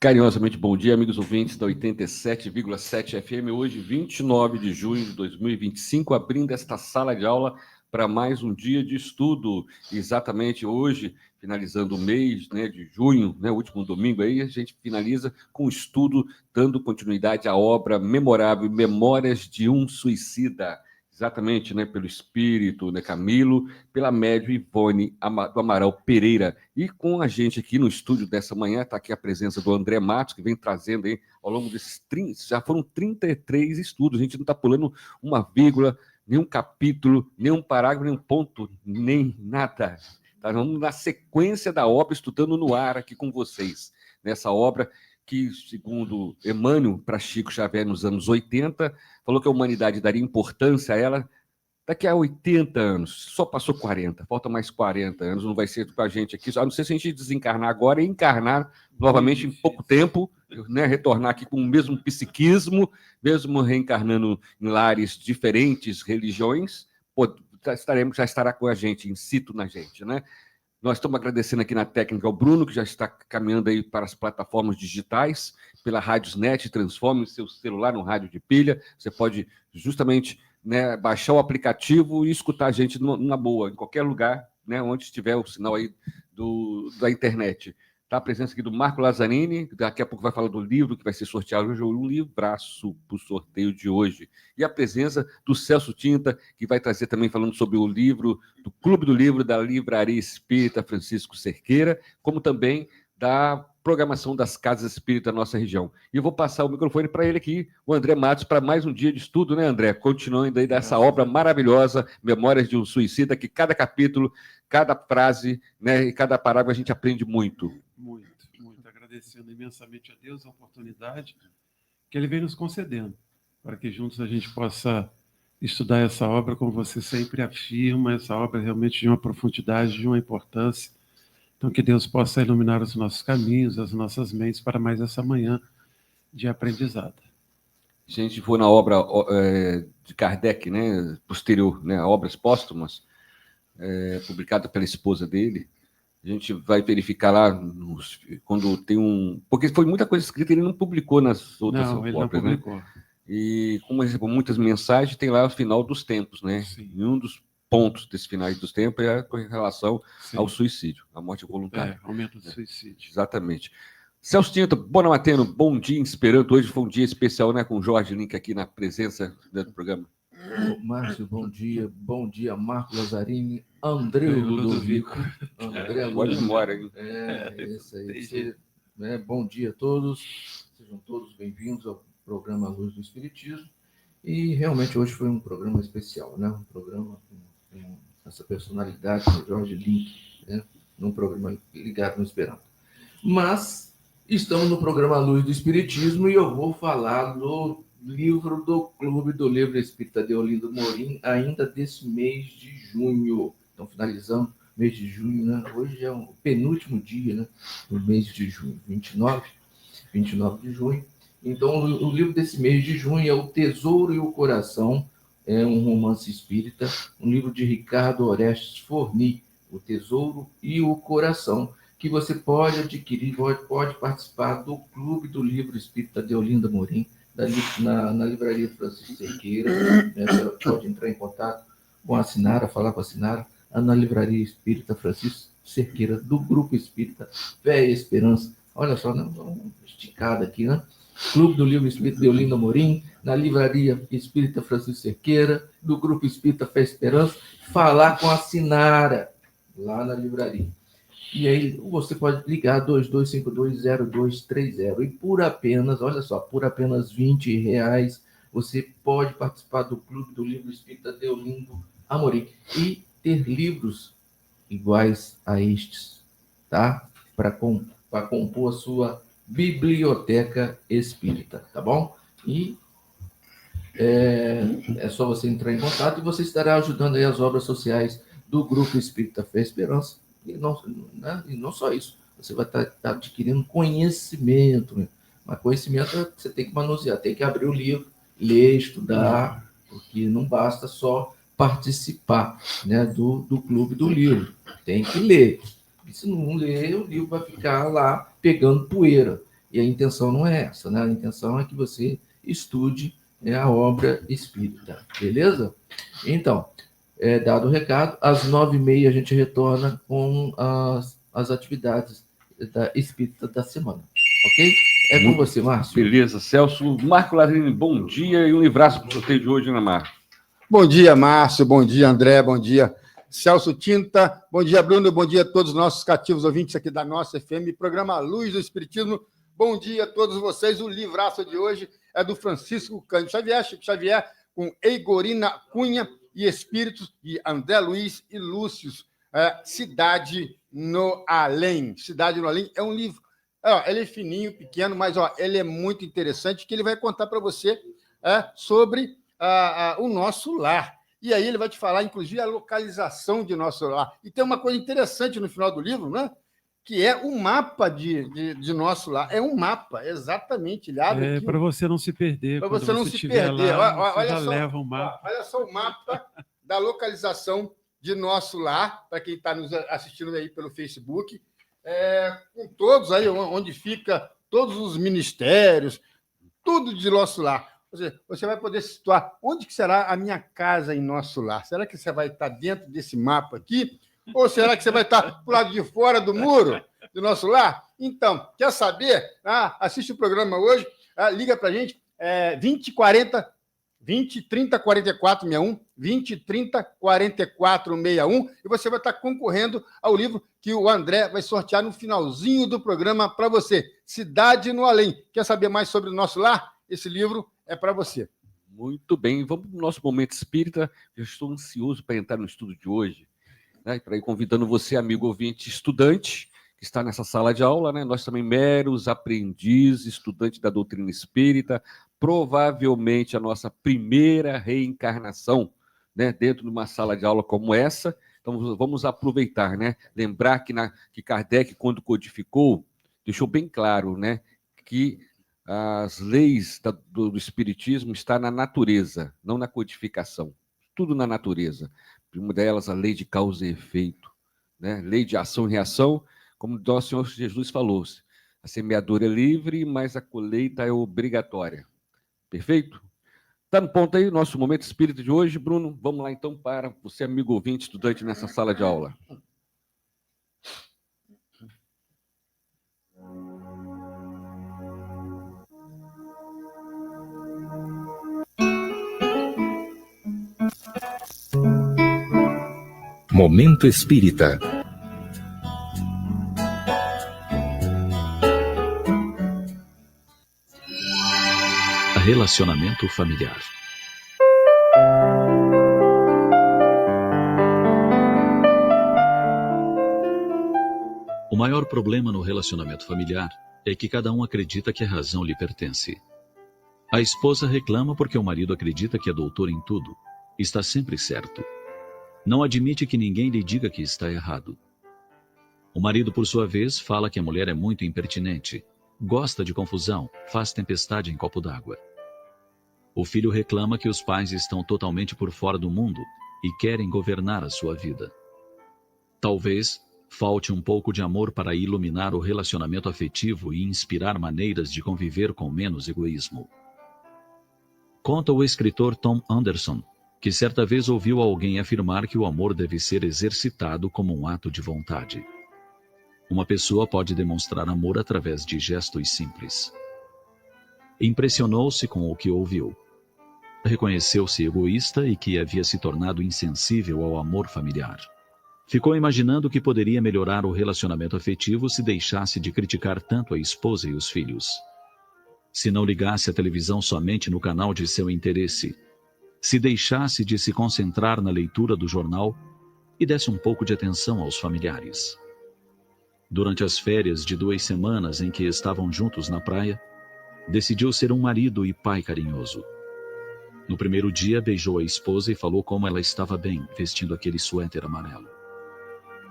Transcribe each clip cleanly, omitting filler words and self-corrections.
Carinhosamente bom dia, amigos ouvintes da 87,7 FM. Hoje, 29 de junho de 2025, abrindo esta sala de aula para mais um dia de estudo. Exatamente hoje, finalizando o mês, né, de junho, né, último domingo aí, a gente finaliza com o estudo, dando continuidade à obra memorável Memórias de um Suicida. Exatamente, né, pelo espírito, né, Camilo, pela médium Ivone do Amaral Pereira. E com a gente aqui no estúdio dessa manhã, está aqui a presença do André Matos, que vem trazendo aí ao longo desses 30, já foram 33 estudos, a gente não está pulando uma vírgula, nenhum capítulo, nenhum parágrafo, nenhum ponto, nem nada. Tá? Vamos na sequência da obra, estudando no ar aqui com vocês. Nessa obra que, segundo Emmanuel para Chico Xavier nos anos 80, falou que a humanidade daria importância a ela daqui a 80 anos, só passou 40, falta mais 40 anos, não vai ser com a gente aqui, a não ser se a gente desencarnar agora e encarnar novamente em pouco tempo, né, retornar aqui com o mesmo psiquismo, mesmo reencarnando em lares diferentes, religiões, já estará com a gente, in situ na gente, né? Nós estamos agradecendo aqui na técnica ao Bruno, que já está caminhando aí para as plataformas digitais, pela Radiosnet, transforme o seu celular num rádio de pilha. Você pode justamente, né, baixar o aplicativo e escutar a gente na boa, em qualquer lugar, né, onde estiver o sinal aí da internet. Tá a presença aqui do Marco Lazzarini, daqui a pouco vai falar do livro que vai ser sorteado hoje, um livraço para o sorteio de hoje. E a presença do Celso Tinta, que vai trazer também falando sobre o livro do Clube do Livro da Livraria Espírita Francisco Cerqueira, como também da programação das casas espíritas da nossa região. E eu vou passar o microfone para ele aqui, o André Matos, para mais um dia de estudo, né, André? Continuando aí dessa obra maravilhosa, Memórias de um Suicida, que cada capítulo, cada frase, né, e cada parágrafo a gente aprende muito. Muito. Agradecendo imensamente a Deus a oportunidade que Ele vem nos concedendo, para que juntos a gente possa estudar essa obra, como você sempre afirma, essa obra é realmente de uma profundidade, de uma importância. Então, que Deus possa iluminar os nossos caminhos, as nossas mentes, para mais essa manhã de aprendizado. Se a gente for na obra de Kardec, né, posterior, né, Obras Póstumas, publicada pela esposa dele, a gente vai verificar lá quando tem um... Porque foi muita coisa escrita, ele não publicou nas outras obras. Não publicou. Né? E como recebeu muitas mensagens, tem lá o final dos tempos, né? Sim. E um dos pontos desse final dos tempos é com relação Sim. ao suicídio, à morte voluntária. Aumento do suicídio. Exatamente. Celso Tinta, Bonamateno, bom dia, esperando. Hoje foi um dia especial, né? Com o Jorge Link aqui na presença do programa. Márcio, bom dia, Marco Lazzarini, André Ludovico. Pode ir embora, hein? Isso aí. Bom dia a todos, sejam todos bem-vindos ao programa Luz do Espiritismo. E realmente hoje foi um programa especial, né? Um programa com essa personalidade do Jorge Link, né? Num programa ligado no Esperanto. Mas estamos no programa Luz do Espiritismo e eu vou falar do livro do Clube do Livro Espírita de Olinda Morim, ainda desse mês de junho. Então, finalizando o mês de junho, né? Hoje é o penúltimo dia, né, do mês de junho, 29 de junho. Então, o livro desse mês de junho é O Tesouro e o Coração, é um romance espírita, um livro de Ricardo Orestes Forni, O Tesouro e o Coração, que você pode adquirir, pode participar do Clube do Livro Espírita de Olinda Morim, na Livraria Francisco Cerqueira, né? Você pode entrar em contato com a Sinara, falar com a Sinara, na Livraria Espírita Francisco Cerqueira, do Grupo Espírita Fé e Esperança. Olha só, né? Uma esticada aqui, né? Clube do Livro Espírita de Olinda Morim, na Livraria Espírita Francisco Cerqueira, do Grupo Espírita Fé e Esperança, falar com a Sinara, lá na livraria. E aí você pode ligar 2252-0230 e por apenas, olha só, por apenas R$20 você pode participar do Clube do Livro Espírita de Olinda Amorim e ter livros iguais a estes, tá? Para compor a sua biblioteca espírita, tá bom? E é só você entrar em contato e você estará ajudando aí as obras sociais do Grupo Espírita Fé e Esperança. E não só isso, você vai estar adquirindo conhecimento, né? Mas conhecimento você tem que manusear, tem que abrir o livro, ler, estudar, porque não basta só participar, né, do Clube do Livro, tem que ler. E se não ler, o livro vai ficar lá pegando poeira. E a intenção não é essa, né? A intenção é que você estude a obra espírita, beleza? Então, dado o recado, às 9h30 a gente retorna com as atividades da espírita da semana, ok? É com você, Márcio. Beleza, Celso. Marco Lazzarini, bom dia e um livraço para o sorteio de hoje, né, Marco? Bom dia, Márcio. Bom dia, André. Bom dia, Celso Tinta. Bom dia, Bruno. Bom dia a todos os nossos cativos ouvintes aqui da nossa FM, programa Luz do Espiritismo. Bom dia a todos vocês. O livraço de hoje é do Francisco Cândido Xavier, Chico Xavier, com Eigorina Cunha e Espíritos de André Luiz e Lúcio. Cidade no Além. Cidade no Além é um livro. Ele é fininho, pequeno, mas ele é muito interessante, que ele vai contar para você sobre o nosso lar. E aí ele vai te falar, inclusive, a localização de nosso lar. E tem uma coisa interessante no final do livro, né? Que é o mapa de nosso lar. É um mapa, exatamente. Para você não se perder. Para você não se perder. Lá, leva um mapa. Olha só o mapa da localização de nosso lar, para quem está nos assistindo aí pelo Facebook, com todos aí, onde fica todos os ministérios, tudo de nosso lar. Você vai poder se situar onde que será a minha casa em nosso lar. Será que você vai estar dentro desse mapa aqui? Ou será que você vai estar do lado de fora do muro do nosso lar? Então, quer saber? Assiste o programa hoje, liga para a gente, 20 30 44 61, 20 30 44 61, e você vai estar concorrendo ao livro que o André vai sortear no finalzinho do programa para você. Cidade no Além. Quer saber mais sobre o nosso lar? Esse livro é para você. Muito bem, vamos para o nosso momento espírita. Eu estou ansioso para entrar no estudo de hoje, né? Para ir convidando você, amigo ouvinte, estudante, que está nessa sala de aula, né? Nós também meros aprendizes, estudantes da doutrina espírita, provavelmente a nossa primeira reencarnação, né? Dentro de uma sala de aula como essa. Então vamos aproveitar, né? Lembrar que Kardec, quando codificou, deixou bem claro, né? Que as leis do Espiritismo estão na natureza, não na codificação. Tudo na natureza. Uma delas, a lei de causa e efeito, né? Lei de ação e reação, como nosso Senhor Jesus falou. A semeadura é livre, mas a colheita é obrigatória. Perfeito? Está no ponto aí, nosso momento espírita de hoje, Bruno. Vamos lá, então, para você, amigo ouvinte, estudante nessa sala de aula. Momento Espírita. Relacionamento familiar. O maior problema no relacionamento familiar é que cada um acredita que a razão lhe pertence. A esposa reclama porque o marido acredita que é doutor em tudo, está sempre certo. Não admite que ninguém lhe diga que está errado. O marido, por sua vez, fala que a mulher é muito impertinente, gosta de confusão, faz tempestade em copo d'água. O filho reclama que os pais estão totalmente por fora do mundo e querem governar a sua vida. Talvez falte um pouco de amor para iluminar o relacionamento afetivo e inspirar maneiras de conviver com menos egoísmo. Conta o escritor Tom Anderson que certa vez ouviu alguém afirmar que o amor deve ser exercitado como um ato de vontade. Uma pessoa pode demonstrar amor através de gestos simples. Impressionou-se com o que ouviu. Reconheceu-se egoísta e que havia se tornado insensível ao amor familiar. Ficou imaginando que poderia melhorar o relacionamento afetivo se deixasse de criticar tanto a esposa e os filhos. Se não ligasse a televisão somente no canal de seu interesse, se deixasse de se concentrar na leitura do jornal e desse um pouco de atenção aos familiares. Durante as férias de 2 semanas em que estavam juntos na praia, decidiu ser um marido e pai carinhoso. No primeiro dia, beijou a esposa e falou como ela estava bem, vestindo aquele suéter amarelo.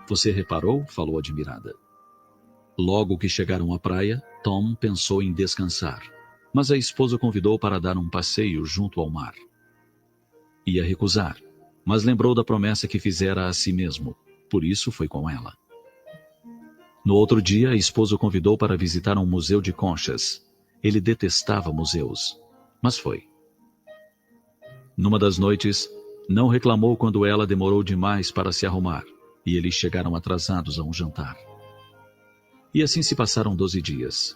Você reparou? Falou admirada. Logo que chegaram à praia, Tom pensou em descansar, mas a esposa convidou para dar um passeio junto ao mar. Ia recusar, mas lembrou da promessa que fizera a si mesmo, por isso foi com ela. No outro dia, a esposa o convidou para visitar um museu de conchas. Ele detestava museus, mas foi. Numa das noites, não reclamou quando ela demorou demais para se arrumar, e eles chegaram atrasados a um jantar. E assim se passaram 12 dias.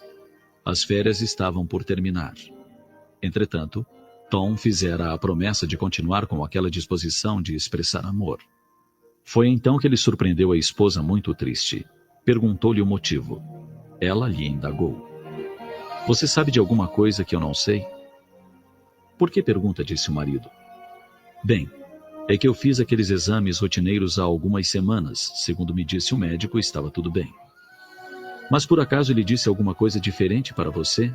As férias estavam por terminar. Entretanto, Tom fizera a promessa de continuar com aquela disposição de expressar amor. Foi então que ele surpreendeu a esposa muito triste. Perguntou-lhe o motivo. Ela lhe indagou. Você sabe de alguma coisa que eu não sei? Por que pergunta? Disse o marido. Bem, é que eu fiz aqueles exames rotineiros há algumas semanas. Segundo me disse o médico, estava tudo bem. Mas por acaso ele disse alguma coisa diferente para você?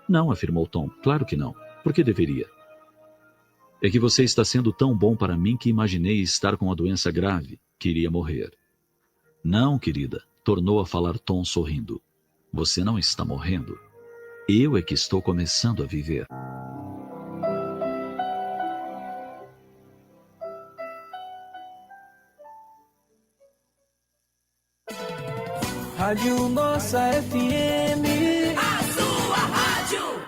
Não, afirmou Tom. Claro que não. Por que deveria? É que você está sendo tão bom para mim que imaginei estar com uma doença grave, que iria morrer. Não, querida, tornou a falar Tom sorrindo. Você não está morrendo. Eu é que estou começando a viver. Rádio Nossa FM. A sua rádio.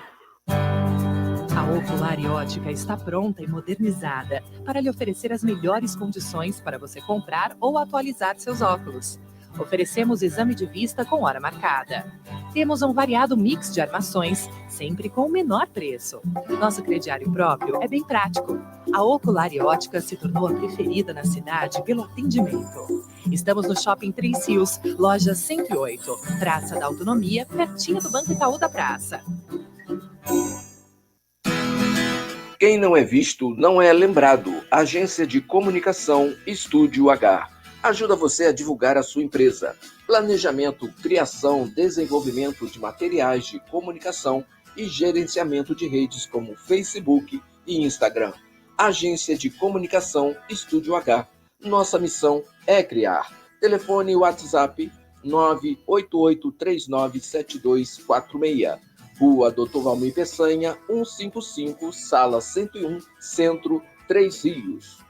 A Ocular e Ótica está pronta e modernizada para lhe oferecer as melhores condições para você comprar ou atualizar seus óculos. Oferecemos exame de vista com hora marcada. Temos um variado mix de armações, sempre com o menor preço. Nosso crediário próprio é bem prático. A Ocular e Ótica se tornou a preferida na cidade pelo atendimento. Estamos no Shopping Três Rios, loja 108, Praça da Autonomia, pertinho do Banco Itaú da Praça. Quem não é visto não é lembrado. Agência de Comunicação Estúdio H. Ajuda você a divulgar a sua empresa. Planejamento, criação, desenvolvimento de materiais de comunicação e gerenciamento de redes como Facebook e Instagram. Agência de Comunicação Estúdio H. Nossa missão é criar. Telefone WhatsApp 988397246. Rua Dr. Valmir Peçanha, 155, Sala 101, Centro, Três Rios.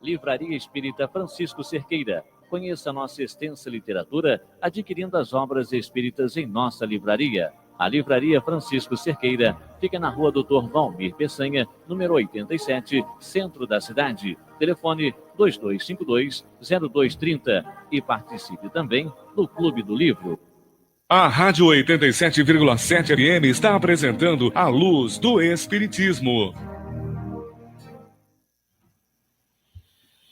Livraria Espírita Francisco Cerqueira. Conheça a nossa extensa literatura adquirindo as obras espíritas em nossa livraria. A Livraria Francisco Cerqueira fica na Rua Dr. Valmir Peçanha, número 87, centro da cidade. Telefone 2252-0230 e participe também do Clube do Livro. A Rádio 87,7 FM está apresentando A Luz do Espiritismo.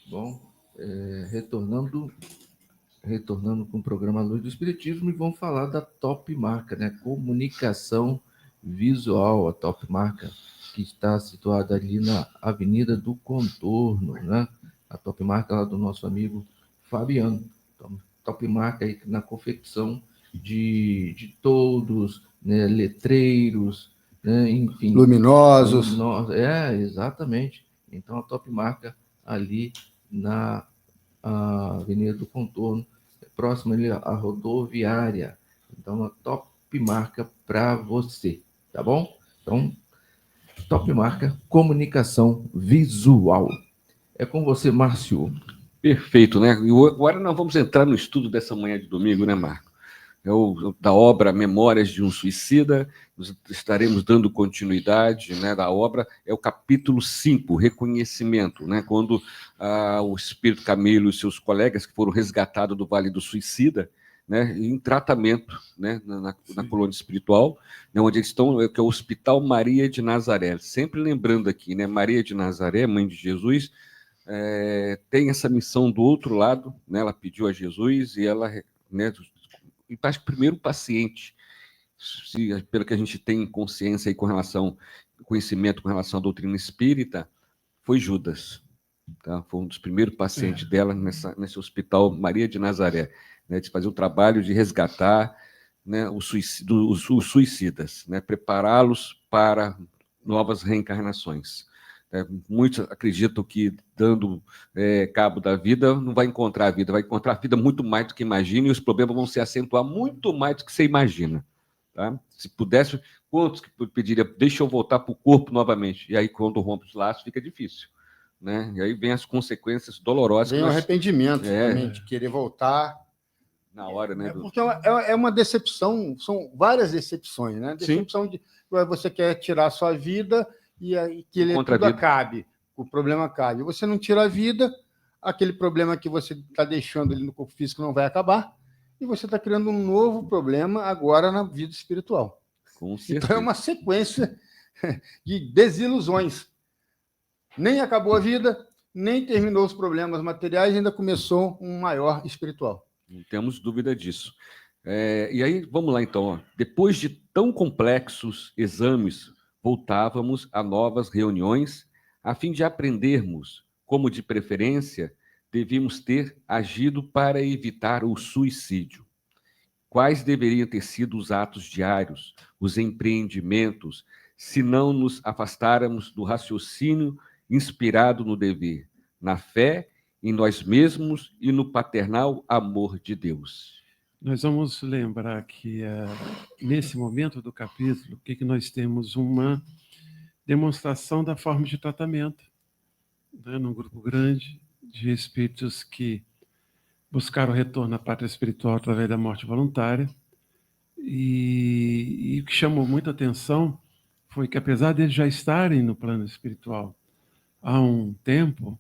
Bom, retornando com o programa Luz do Espiritismo, e vamos falar da Top Marca, né? Comunicação visual, a Top Marca, que está situada ali na Avenida do Contorno, né? A Top Marca lá do nosso amigo Fabiano. Então, Top Marca aí na confecção de todos, né? Letreiros, né? Enfim. Luminosos. Exatamente. Então, a Top Marca ali na Avenida do Contorno, próximo ali à rodoviária. Então, uma Top Marca para você, tá bom? Então, Top Marca, comunicação visual. É com você, Márcio. Perfeito, né? E agora nós vamos entrar no estudo dessa manhã de domingo, né, Marco? Da obra Memórias de um Suicida. Nós estaremos dando continuidade, né, da obra. É o capítulo 5, Reconhecimento, né, quando o Espírito Camilo e seus colegas que foram resgatados do Vale do Suicida, né, em tratamento, né, na colônia espiritual, né, onde eles estão, que é o Hospital Maria de Nazaré. Sempre lembrando aqui, né, Maria de Nazaré, mãe de Jesus, tem essa missão do outro lado, né, ela pediu a Jesus e ela, né, e faz primeiro o paciente, pelo que a gente tem consciência aí conhecimento com relação à doutrina espírita, foi Judas, tá? Foi um dos primeiros pacientes dela nesse hospital Maria de Nazaré, né, de fazer o trabalho de resgatar, né, os suicidas, né, prepará-los para novas reencarnações. Muitos acreditam que, dando cabo da vida, não vai encontrar a vida, vai encontrar a vida muito mais do que imagina, e os problemas vão se acentuar muito mais do que você imagina. Tá? Se pudesse, quantos que pediriam, deixa eu voltar para o corpo novamente? E aí, quando rompe os laços, fica difícil. Né? E aí vem as consequências dolorosas. Vem o arrependimento também, de querer voltar. Na hora, né? Porque é uma decepção, são várias decepções, né? Decepção de você quer tirar a sua vida e que tudo acabe, o problema acabe. Você não tira a vida, aquele problema que você está deixando ali no corpo físico não vai acabar, e você está criando um novo problema agora na vida espiritual. Com certeza. Então é uma sequência de desilusões. Nem acabou a vida, nem terminou os problemas materiais, ainda começou um maior espiritual. Não temos dúvida disso. E aí, vamos lá então. Ó. Depois de tão complexos exames, voltávamos a novas reuniões, a fim de aprendermos como, de preferência, devíamos ter agido para evitar o suicídio. Quais deveriam ter sido os atos diários, os empreendimentos, se não nos afastáramos do raciocínio inspirado no dever, na fé, em nós mesmos e no paternal amor de Deus? Nós vamos lembrar que, nesse momento do capítulo, que nós temos uma demonstração da forma de tratamento, né, num grupo grande de espíritos que buscaram o retorno à pátria espiritual através da morte voluntária. E o que chamou muita atenção foi que, apesar de eles já estarem no plano espiritual há um tempo,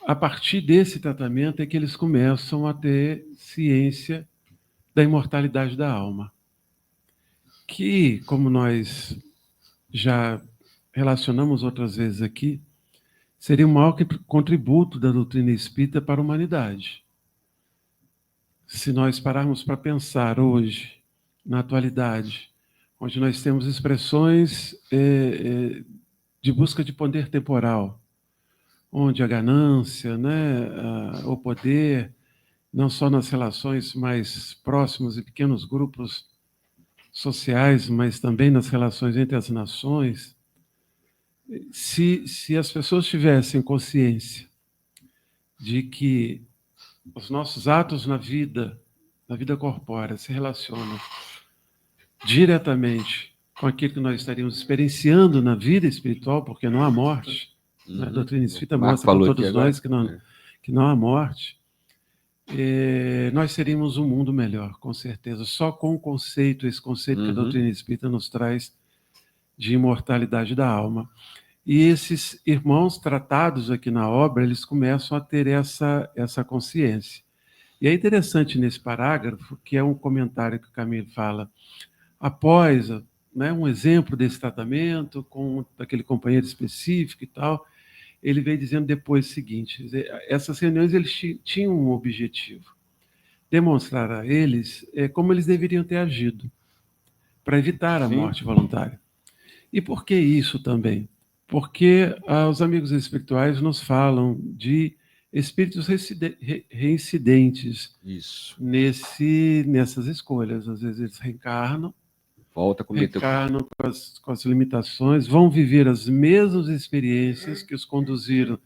a partir desse tratamento é que eles começam a ter ciência da imortalidade da alma, que, como nós já relacionamos outras vezes aqui, seria o maior contributo da doutrina espírita para a humanidade. Se nós pararmos para pensar hoje, na atualidade, onde nós temos expressões de busca de poder temporal, onde a ganância, né, o poder, não só nas relações mais próximas e pequenos grupos sociais, mas também nas relações entre as nações, se as pessoas tivessem consciência de que os nossos atos na vida corpórea, se relacionam diretamente com aquilo que nós estaríamos experienciando na vida espiritual, porque não há morte. A doutrina espírita mostra para todos nós que não há morte. Nós teríamos um mundo melhor, com certeza, só com esse conceito que a doutrina espírita nos traz de imortalidade da alma. E esses irmãos tratados aqui na obra, eles começam a ter essa consciência. E é interessante nesse parágrafo, que é um comentário que o Camilo fala, após, né, um exemplo desse tratamento, com aquele companheiro específico e tal, ele veio dizendo depois o seguinte: essas reuniões eles tinham um objetivo, demonstrar a eles como eles deveriam ter agido para evitar a morte voluntária. E por que isso também? Porque os amigos espirituais nos falam de espíritos reincidentes nessas escolhas. Às vezes eles reencarnam, reencarnam com as limitações, vão viver as mesmas experiências que os conduziram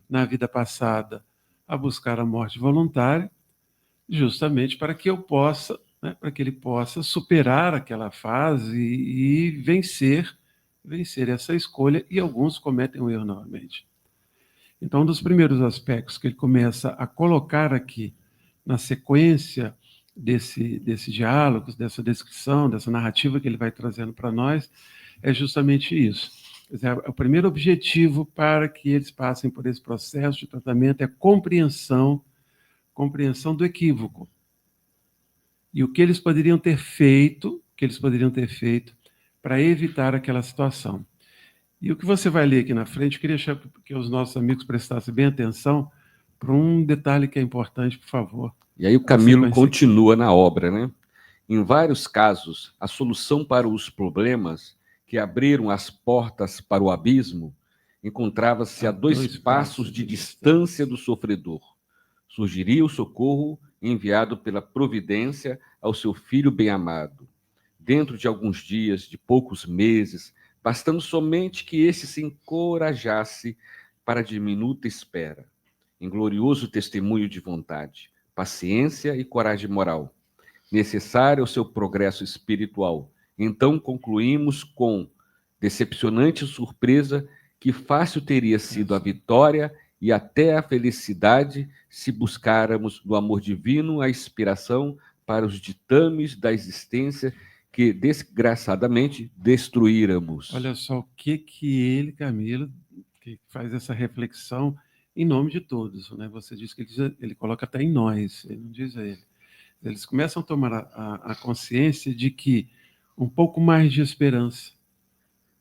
na vida passada a buscar a morte voluntária, justamente para que para que ele possa superar aquela fase e vencer essa escolha, e alguns cometem o erro novamente. Então, um dos primeiros aspectos que ele começa a colocar aqui na sequência desse diálogo, dessa descrição, dessa narrativa que ele vai trazendo para nós, é justamente isso. Quer dizer, o primeiro objetivo para que eles passem por esse processo de tratamento é compreensão do equívoco. E o que eles poderiam ter feito, para evitar aquela situação. E o que você vai ler aqui na frente, eu queria que os nossos amigos prestassem bem atenção para um detalhe que é importante, por favor. E aí o Camilo continua na obra, né? Em vários casos, a solução para os problemas que abriram as portas para o abismo encontrava-se a 2 passos de distância do sofredor. Surgiria o socorro enviado pela providência ao seu filho bem-amado. Dentro de alguns dias, de poucos meses, bastando somente que esse se encorajasse para a diminuta espera, em glorioso testemunho de vontade, paciência e coragem moral, necessária ao seu progresso espiritual. Então concluímos com decepcionante surpresa que fácil teria sido a vitória e até a felicidade se buscáramos no amor divino a inspiração para os ditames da existência que desgraçadamente destruíramos. Olha só o que ele, Camilo, que faz essa reflexão em nome de todos, né? Você diz que ele coloca até em nós, ele não diz a ele. Eles começam a tomar a consciência de que um pouco mais de esperança,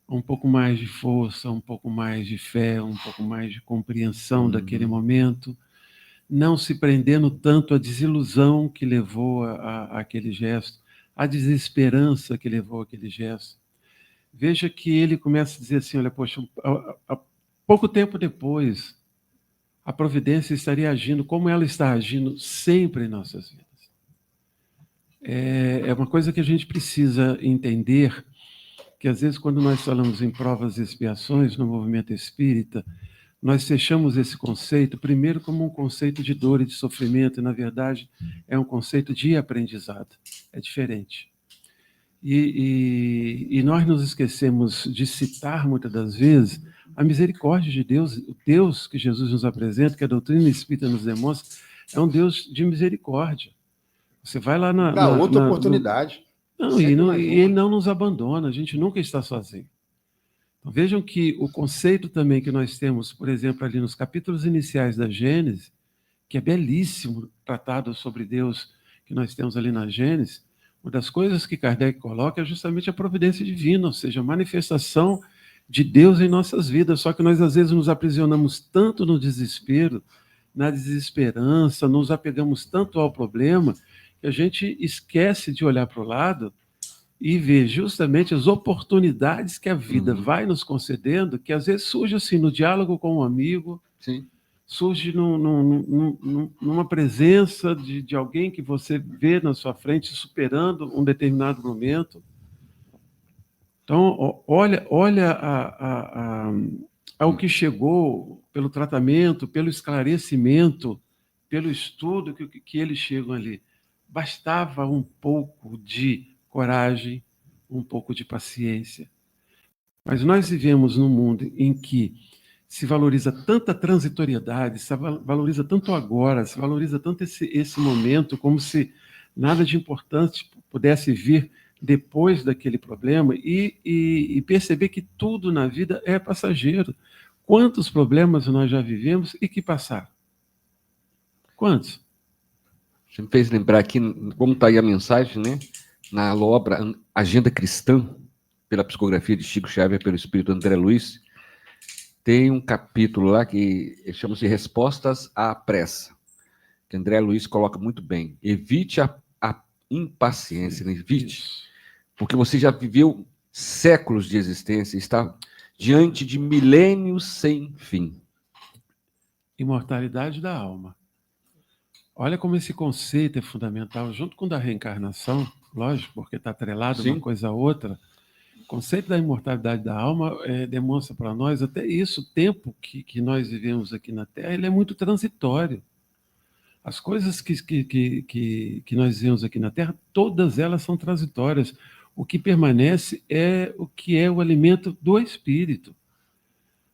um pouco mais de força, um pouco mais de fé, um pouco mais de compreensão daquele momento, não se prendendo tanto à desilusão que levou àquele gesto, à desesperança que levou àquele gesto. Veja que ele começa a dizer assim, olha, poxa, pouco tempo depois, a providência estaria agindo como ela está agindo sempre em nossas vidas. É uma coisa que a gente precisa entender, que às vezes quando nós falamos em provas e expiações no movimento espírita, nós fechamos esse conceito primeiro como um conceito de dor e de sofrimento, e na verdade é um conceito de aprendizado, é diferente. E nós nos esquecemos de citar muitas das vezes a misericórdia de Deus, o Deus que Jesus nos apresenta, que a doutrina espírita nos demonstra, é um Deus de misericórdia. Você vai lá na outra oportunidade. E ele não nos abandona, a gente nunca está sozinho. Então, vejam que o conceito também que nós temos, por exemplo, ali nos capítulos iniciais da Gênesis, que é belíssimo tratado sobre Deus, que nós temos ali na Gênesis, uma das coisas que Kardec coloca é justamente a providência divina, ou seja, a manifestação de Deus em nossas vidas, só que nós às vezes nos aprisionamos tanto no desespero, na desesperança, nos apegamos tanto ao problema, que a gente esquece de olhar para o lado e ver justamente as oportunidades que a vida vai nos concedendo, que às vezes surge assim no diálogo com um amigo, sim, surge numa presença de alguém que você vê na sua frente superando um determinado momento. Então, olha ao que chegou pelo tratamento, pelo esclarecimento, pelo estudo que eles chegam ali. Bastava um pouco de coragem, um pouco de paciência. Mas nós vivemos num mundo em que se valoriza tanta transitoriedade, se valoriza tanto agora, se valoriza tanto esse momento, como se nada de importante pudesse vir depois daquele problema, e perceber que tudo na vida é passageiro. Quantos problemas nós já vivemos e que passaram? Quantos? Você me fez lembrar aqui, como está aí a mensagem, né? Na obra Agenda Cristã, pela psicografia de Chico Xavier, pelo espírito André Luiz, tem um capítulo lá que chama-se Respostas à Pressa, que André Luiz coloca muito bem. Evite a impaciência, né? Evite, porque você já viveu séculos de existência, está diante de milênios sem fim. Imortalidade da alma. Olha como esse conceito é fundamental, junto com o da reencarnação, lógico, porque está atrelado uma coisa a outra. O conceito da imortalidade da alma demonstra para nós até isso, o tempo que nós vivemos aqui na Terra, ele é muito transitório. As coisas que nós vivemos aqui na Terra, todas elas são transitórias. O que permanece é o que é o alimento do espírito.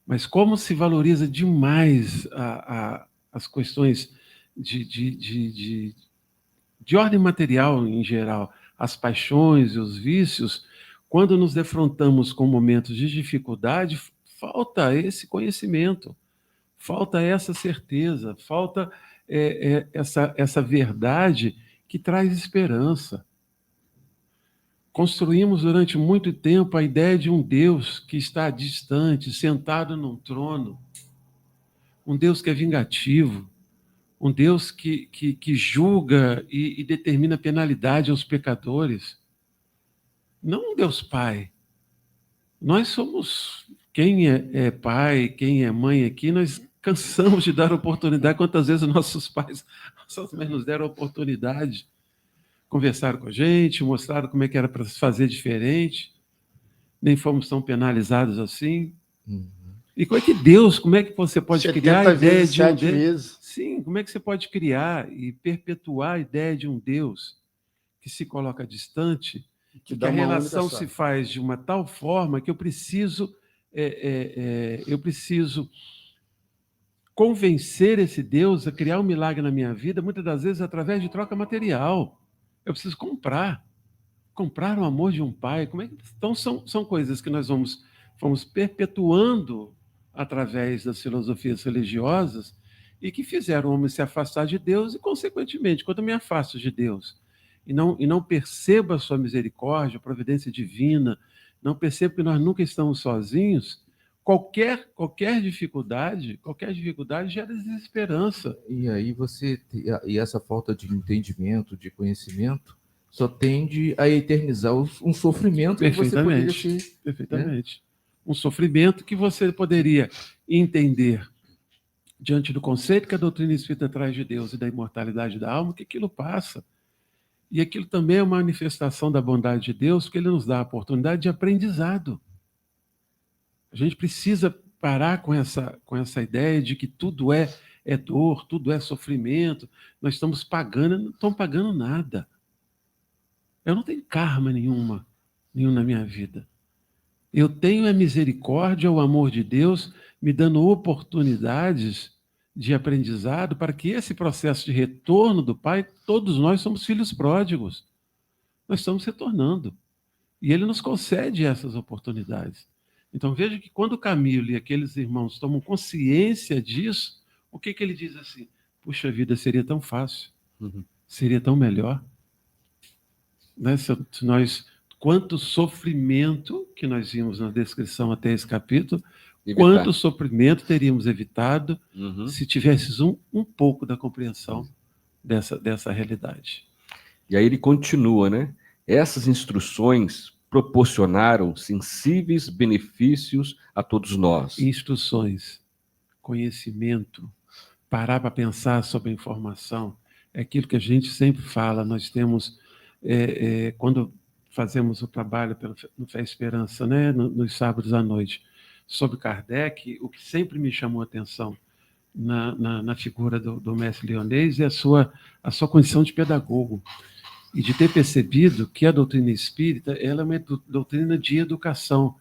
Mas como se valoriza demais as questões de ordem material em geral, as paixões e os vícios, quando nos defrontamos com momentos de dificuldade, falta esse conhecimento, falta essa certeza, falta essa verdade que traz esperança. Construímos durante muito tempo a ideia de um Deus que está distante, sentado num trono, um Deus que é vingativo, um Deus que julga e determina penalidade aos pecadores. Não um Deus Pai. Nós somos, quem é pai, quem é mãe aqui, nós cansamos de dar oportunidade. Quantas vezes nossos pais, nossas mães nos deram oportunidade, conversaram com a gente, mostraram como é que era para se fazer diferente, nem fomos tão penalizados assim. E como é que você pode criar a ideia de um Deus? Sim, como é que você pode criar e perpetuar a ideia de um Deus que se coloca distante, que a relação se faz de uma tal forma que eu preciso convencer esse Deus a criar um milagre na minha vida, muitas das vezes através de troca material. Eu preciso comprar o amor de um pai. Então, são coisas que nós fomos perpetuando através das filosofias religiosas e que fizeram o homem se afastar de Deus e, consequentemente, quando eu me afasto de Deus e não percebo a sua misericórdia, a providência divina, não percebo que nós nunca estamos sozinhos, qualquer dificuldade gera desesperança. E aí e essa falta de entendimento, de conhecimento, só tende a eternizar um sofrimento que você poderia ter. Perfeitamente. Um sofrimento que você poderia entender diante do conceito que a doutrina espírita traz de Deus e da imortalidade da alma, que aquilo passa. E aquilo também é uma manifestação da bondade de Deus, porque Ele nos dá a oportunidade de aprendizado. A gente precisa parar com essa ideia de que tudo é dor, tudo é sofrimento. Nós estamos pagando, não estamos pagando nada. Eu não tenho karma nenhum na minha vida. Eu tenho a misericórdia, o amor de Deus, me dando oportunidades de aprendizado para que esse processo de retorno do Pai, todos nós somos filhos pródigos. Nós estamos retornando. E Ele nos concede essas oportunidades. Então veja que quando o Camilo e aqueles irmãos tomam consciência disso, o que ele diz assim? Puxa vida, seria tão fácil, seria tão melhor. Né? Se nós, quanto sofrimento que nós vimos na descrição até esse capítulo, quanto sofrimento teríamos evitado se tivéssemos um pouco da compreensão dessa realidade. E aí ele continua, né? Essas instruções proporcionaram sensíveis benefícios a todos nós. Instruções, conhecimento, parar para pensar sobre a informação, é aquilo que a gente sempre fala. Nós temos, quando fazemos o trabalho no Fé e Esperança, né, nos sábados à noite, sobre Kardec, o que sempre me chamou a atenção na figura do mestre Leonês é a sua condição de pedagogo. E de ter percebido que a doutrina espírita ela é uma doutrina de educação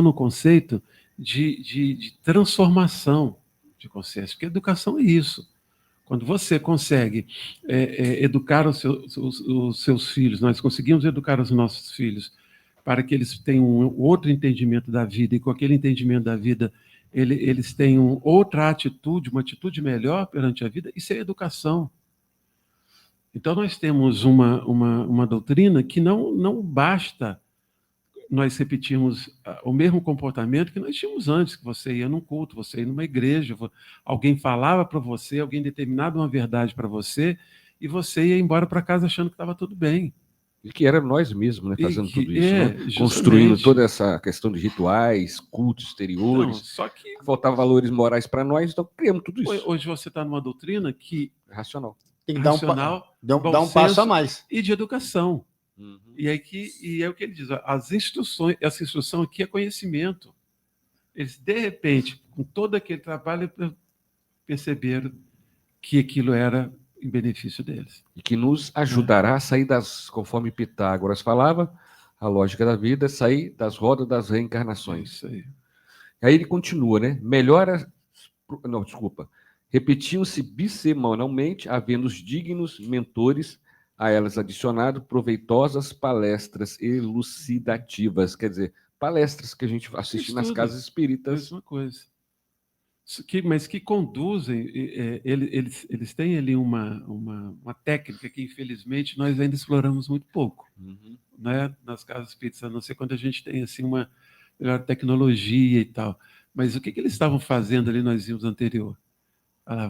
no conceito de transformação de consciência, porque educação é isso. Quando você consegue educar os seus filhos, nós conseguimos educar os nossos filhos para que eles tenham um outro entendimento da vida, e com aquele entendimento da vida eles tenham outra atitude, uma atitude melhor perante a vida, isso é educação. Então, nós temos uma doutrina que não basta nós repetirmos o mesmo comportamento que nós tínhamos antes, que você ia num culto, você ia numa igreja, alguém falava para você, alguém determinava uma verdade para você, e você ia embora para casa achando que estava tudo bem. E que era nós mesmos, né, fazendo tudo isso, né? Construindo toda essa questão de rituais, cultos exteriores. Não, só que faltavam valores morais para nós, então criamos tudo isso. Hoje você está numa doutrina que racional. Tem que dar um passo a mais. E de educação. E é o que ele diz, essa instrução aqui é conhecimento. Eles, de repente, com todo aquele trabalho, perceberam que aquilo era em benefício deles. E que nos ajudará a sair conforme Pitágoras falava, a lógica da vida, sair das rodas das reencarnações. Isso aí. Aí ele continua, né? Repetiam-se bissemanalmente, havendo os dignos mentores a elas adicionado proveitosas palestras elucidativas, quer dizer, palestras que a gente assiste nas casas espíritas. Mesma coisa. Mas que conduzem, eles têm ali uma técnica que, infelizmente, nós ainda exploramos muito pouco, né? Nas casas espíritas, a não ser quando a gente tem assim, uma melhor tecnologia e tal. Mas o que eles estavam fazendo ali nos vimos anterior?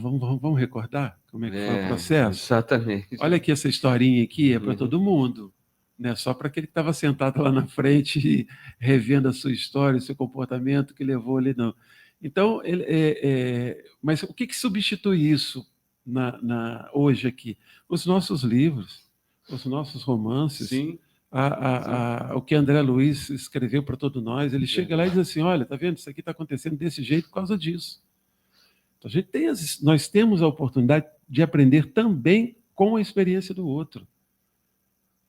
Vamos recordar como é que foi o processo? Exatamente. Olha aqui, essa historinha aqui é para todo mundo, né? Só para aquele que estava sentado lá na frente e revendo a sua história, o seu comportamento que levou ali, não. Então, mas o que substitui isso hoje aqui? Os nossos livros, os nossos romances. Sim. O que André Luiz escreveu para todos nós, ele chega lá e diz assim, olha, tá vendo, isso aqui está acontecendo desse jeito por causa disso. Então, nós temos a oportunidade de aprender também com a experiência do outro.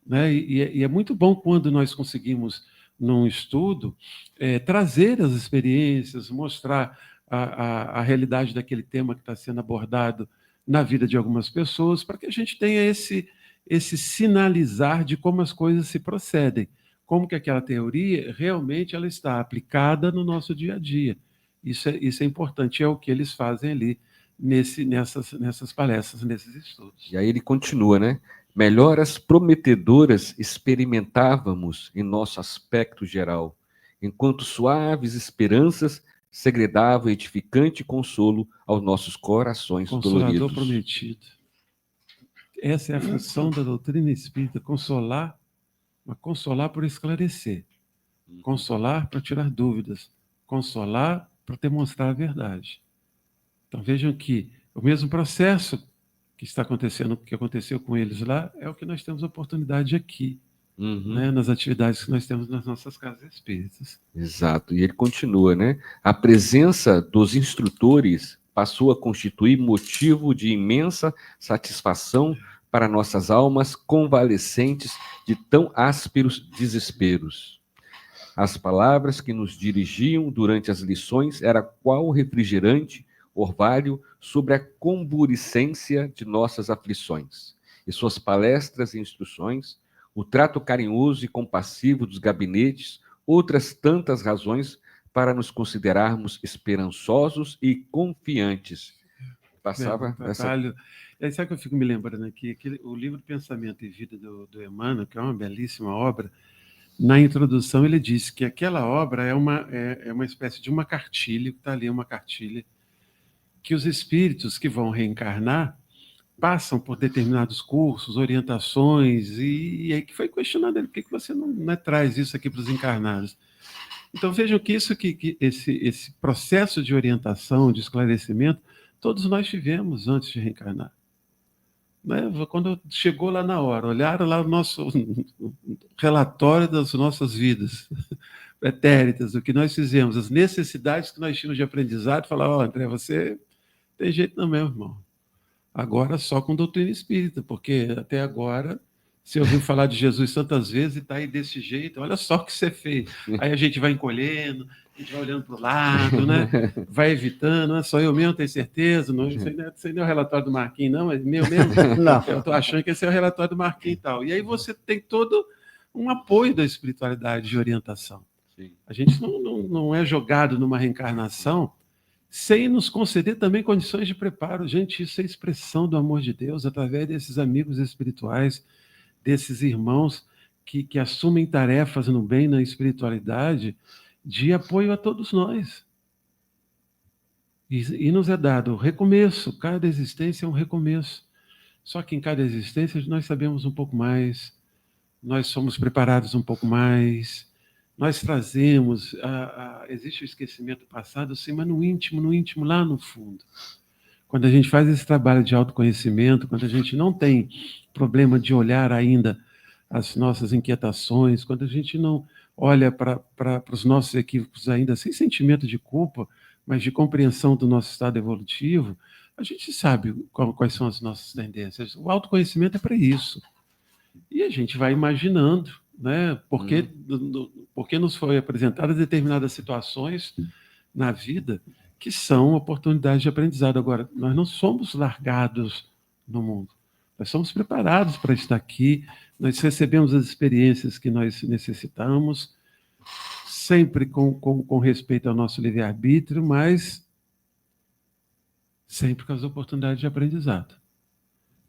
Né? E é muito bom quando nós conseguimos, num estudo, trazer as experiências, mostrar a realidade daquele tema que está sendo abordado na vida de algumas pessoas, para que a gente tenha esse sinalizar de como as coisas se procedem, como que aquela teoria realmente ela está aplicada no nosso dia a dia. Isso é importante, é o que eles fazem ali nessas palestras, nesses estudos. E aí ele continua, né? Melhoras prometedoras experimentávamos em nosso aspecto geral, enquanto suaves esperanças segredavam edificante consolo aos nossos corações Consolador doloridos. prometido. Essa é a função da doutrina espírita, consolar, mas consolar por esclarecer, consolar para tirar dúvidas, consolar para demonstrar a verdade. Então vejam que o mesmo processo que está acontecendo, que aconteceu com eles lá, é o que nós temos oportunidade aqui, né, nas atividades que nós temos nas nossas casas espíritas. Exato, e ele continua, né? A presença dos instrutores passou a constituir motivo de imensa satisfação para nossas almas convalescentes de tão ásperos desesperos. As palavras que nos dirigiam durante as lições era qual refrigerante, orvalho sobre a comburiscência de nossas aflições. E suas palestras e instruções, o trato carinhoso e compassivo dos gabinetes, outras tantas razões para nos considerarmos esperançosos e confiantes. Passava essa... Sabe que eu fico me lembrando aqui? O livro Pensamento e Vida do Emmanuel, que é uma belíssima obra, na introdução ele diz que aquela obra é uma espécie de uma cartilha, que está ali uma cartilha, que os espíritos que vão reencarnar passam por determinados cursos, orientações, e aí que foi questionado ele, por que você não traz isso aqui para os encarnados? Então vejam que esse processo de orientação, de esclarecimento, todos nós tivemos antes de reencarnar. Né? Quando chegou lá na hora, olharam lá o nosso relatório das nossas vidas pretéritas, o que nós fizemos, as necessidades que nós tínhamos de aprendizado, falaram, André, você tem jeito não mesmo, irmão. Agora só com doutrina espírita, porque até agora você ouviu falar de Jesus tantas vezes e está aí desse jeito, olha só o que você fez. Aí a gente vai encolhendo, a gente vai olhando para o lado, né? Vai evitando, não é só eu mesmo, tenho certeza, não, isso aí não é o relatório do Marquinhos, não, mas meu mesmo, não. Eu estou achando que esse é o relatório do Marquinhos e tal. E aí você tem todo um apoio da espiritualidade de orientação. Sim. A gente não é jogado numa reencarnação sem nos conceder também condições de preparo. Gente, isso é expressão do amor de Deus através desses amigos espirituais, desses irmãos que assumem tarefas no bem, na espiritualidade, de apoio a todos nós. E nos é dado o recomeço, cada existência é um recomeço. Só que em cada existência nós sabemos um pouco mais, nós somos preparados um pouco mais, nós trazemos, existe o esquecimento do passado, sim, mas no íntimo, lá no fundo. Quando a gente faz esse trabalho de autoconhecimento, quando a gente não tem problema de olhar ainda as nossas inquietações, quando a gente não olha para os nossos equívocos ainda sem sentimento de culpa, mas de compreensão do nosso estado evolutivo, a gente sabe quais são as nossas tendências. O autoconhecimento é para isso. E a gente vai imaginando, né, porque nos foi apresentadas determinadas situações na vida que são oportunidades de aprendizado. Agora, nós não somos largados no mundo. Nós somos preparados para estar aqui, nós recebemos as experiências que nós necessitamos, sempre com respeito ao nosso livre-arbítrio, mas sempre com as oportunidades de aprendizado.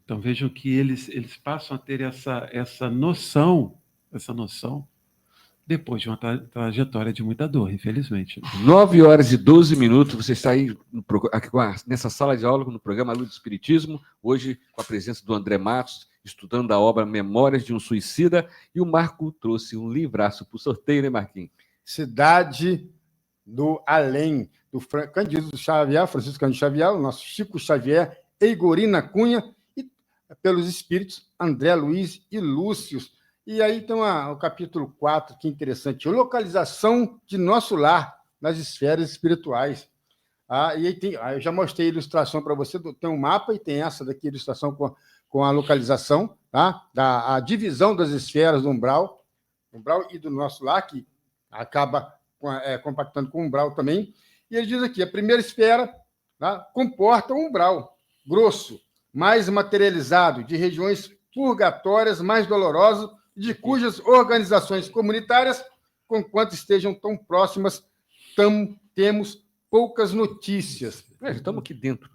Então vejam que eles passam a ter essa noção depois de uma trajetória de muita dor, infelizmente. 9h12, você está aí nessa sala de aula no programa Luz do Espiritismo, hoje com a presença do André Matos, estudando a obra Memórias de um Suicida, e o Marco trouxe um livraço para o sorteio, né, Marquinhos? Cidade do Além, do Cândido Xavier, Francisco Cândido Xavier, o nosso Chico Xavier, Eigorina Cunha, e pelos espíritos André Luiz e Lúcio. E aí tem o capítulo 4, que é interessante, localização de nosso lar nas esferas espirituais. E aí eu já mostrei a ilustração para você, tem um mapa e tem essa daqui, a ilustração com a localização, tá? A divisão das esferas do umbral e do nosso lar, que acaba compactando com o umbral também. E ele diz aqui, a primeira esfera, tá, comporta um umbral grosso, mais materializado, de regiões purgatórias mais dolorosas, de cujas organizações comunitárias, conquanto estejam tão próximas, temos poucas notícias. Estamos aqui dentro.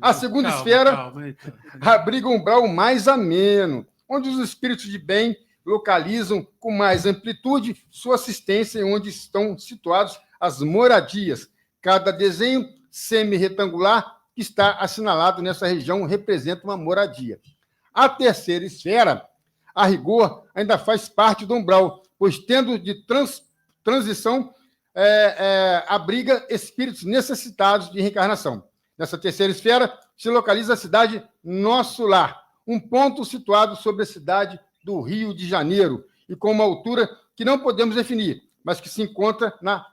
A segunda esfera abriga um umbral mais ameno, onde os espíritos de bem localizam com mais amplitude sua assistência e onde estão situados as moradias. Cada desenho semi-retangular que está assinalado nessa região representa uma moradia. A terceira esfera, a rigor, ainda faz parte do umbral, pois tendo de transição, abriga espíritos necessitados de reencarnação. Nessa terceira esfera se localiza a cidade Nosso Lar, um ponto situado sobre a cidade do Rio de Janeiro, e com uma altura que não podemos definir, mas que se encontra na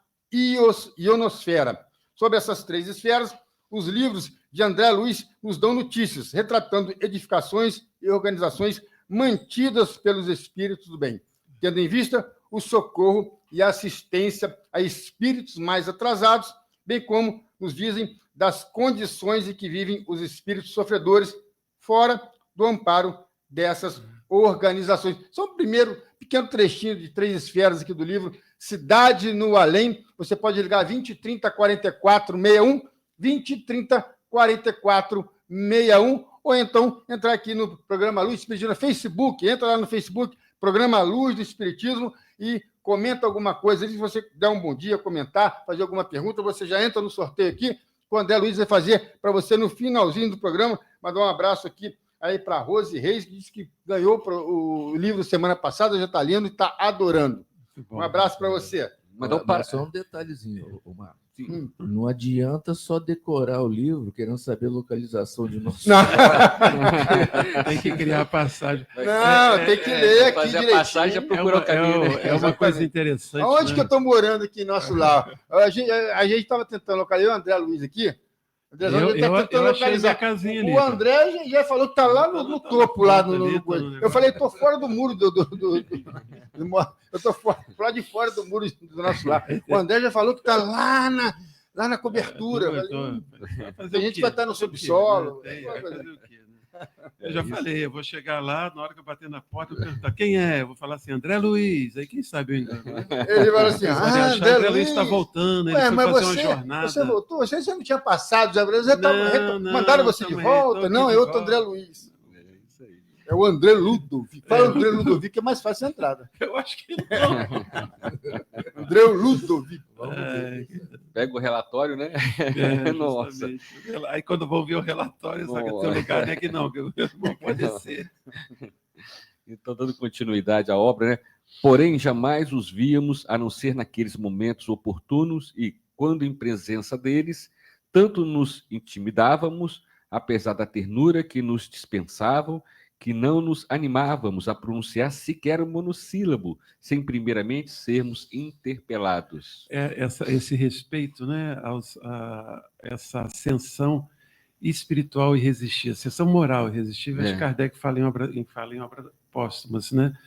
ionosfera. Sobre essas três esferas, os livros de André Luiz nos dão notícias, retratando edificações e organizações mantidas pelos espíritos do bem, tendo em vista o socorro e a assistência a espíritos mais atrasados, bem como nos dizem das condições em que vivem os espíritos sofredores fora do amparo dessas organizações. Só um primeiro pequeno trechinho de três esferas aqui do livro, Cidade no Além. Você pode ligar 20 30 44 61, 20 30 44 61, ou então entrar aqui no Programa Luz do Espiritismo no Facebook, entra lá no Facebook, Programa Luz do Espiritismo, e comenta alguma coisa. Se você der um bom dia, comentar, fazer alguma pergunta, você já entra no sorteio aqui, que o André Luiz vai fazer para você no finalzinho do programa. Mandar um abraço aqui aí para a Rose Reis, que disse que ganhou o livro semana passada, já está lendo e está adorando. Um abraço para você. Mas só um detalhezinho, Omar. Não adianta só decorar o livro querendo saber a localização de nosso. Tem que criar a passagem. Não, tem que ler aqui fazer direitinho. a passagem, já procura o caminho. É uma coisa interessante. Onde que eu estou morando aqui em Nosso Lar? A gente estava tentando localizar o André Luiz aqui. Eu achei minha casinha ali. O André já falou que está lá no topo, lá no eu falei, estou fora do muro eu estou fora de fora do muro do Nosso Lar. O André já falou que está lá na cobertura. A gente vai estar no subsolo. Eu já falei, eu vou chegar lá, na hora que eu bater na porta, eu vou perguntar quem é? Eu vou falar assim, André Luiz. Aí quem sabe eu engano. Ele fala assim, André Luiz está voltando, ele foi fazer uma jornada. Você voltou? Você não tinha passado, já mandaram você de volta? Não, é outro André Luiz. É o André Ludovic. Fala André Ludovic, que é mais fácil a entrada. Eu acho que não. André Ludovic. Pega o relatório, né? Nossa. Aí quando vou ver o relatório, sabe que tem lugar, né? Que não pode ser. Então, dando continuidade à obra, né? Porém, jamais os víamos, a não ser naqueles momentos oportunos e, quando em presença deles, tanto nos intimidávamos, apesar da ternura que nos dispensavam, que não nos animávamos a pronunciar sequer um monossílabo, sem primeiramente sermos interpelados. Esse respeito, né, essa ascensão espiritual irresistível, ascensão moral irresistível, acho que Kardec fala em obra póstumas, né?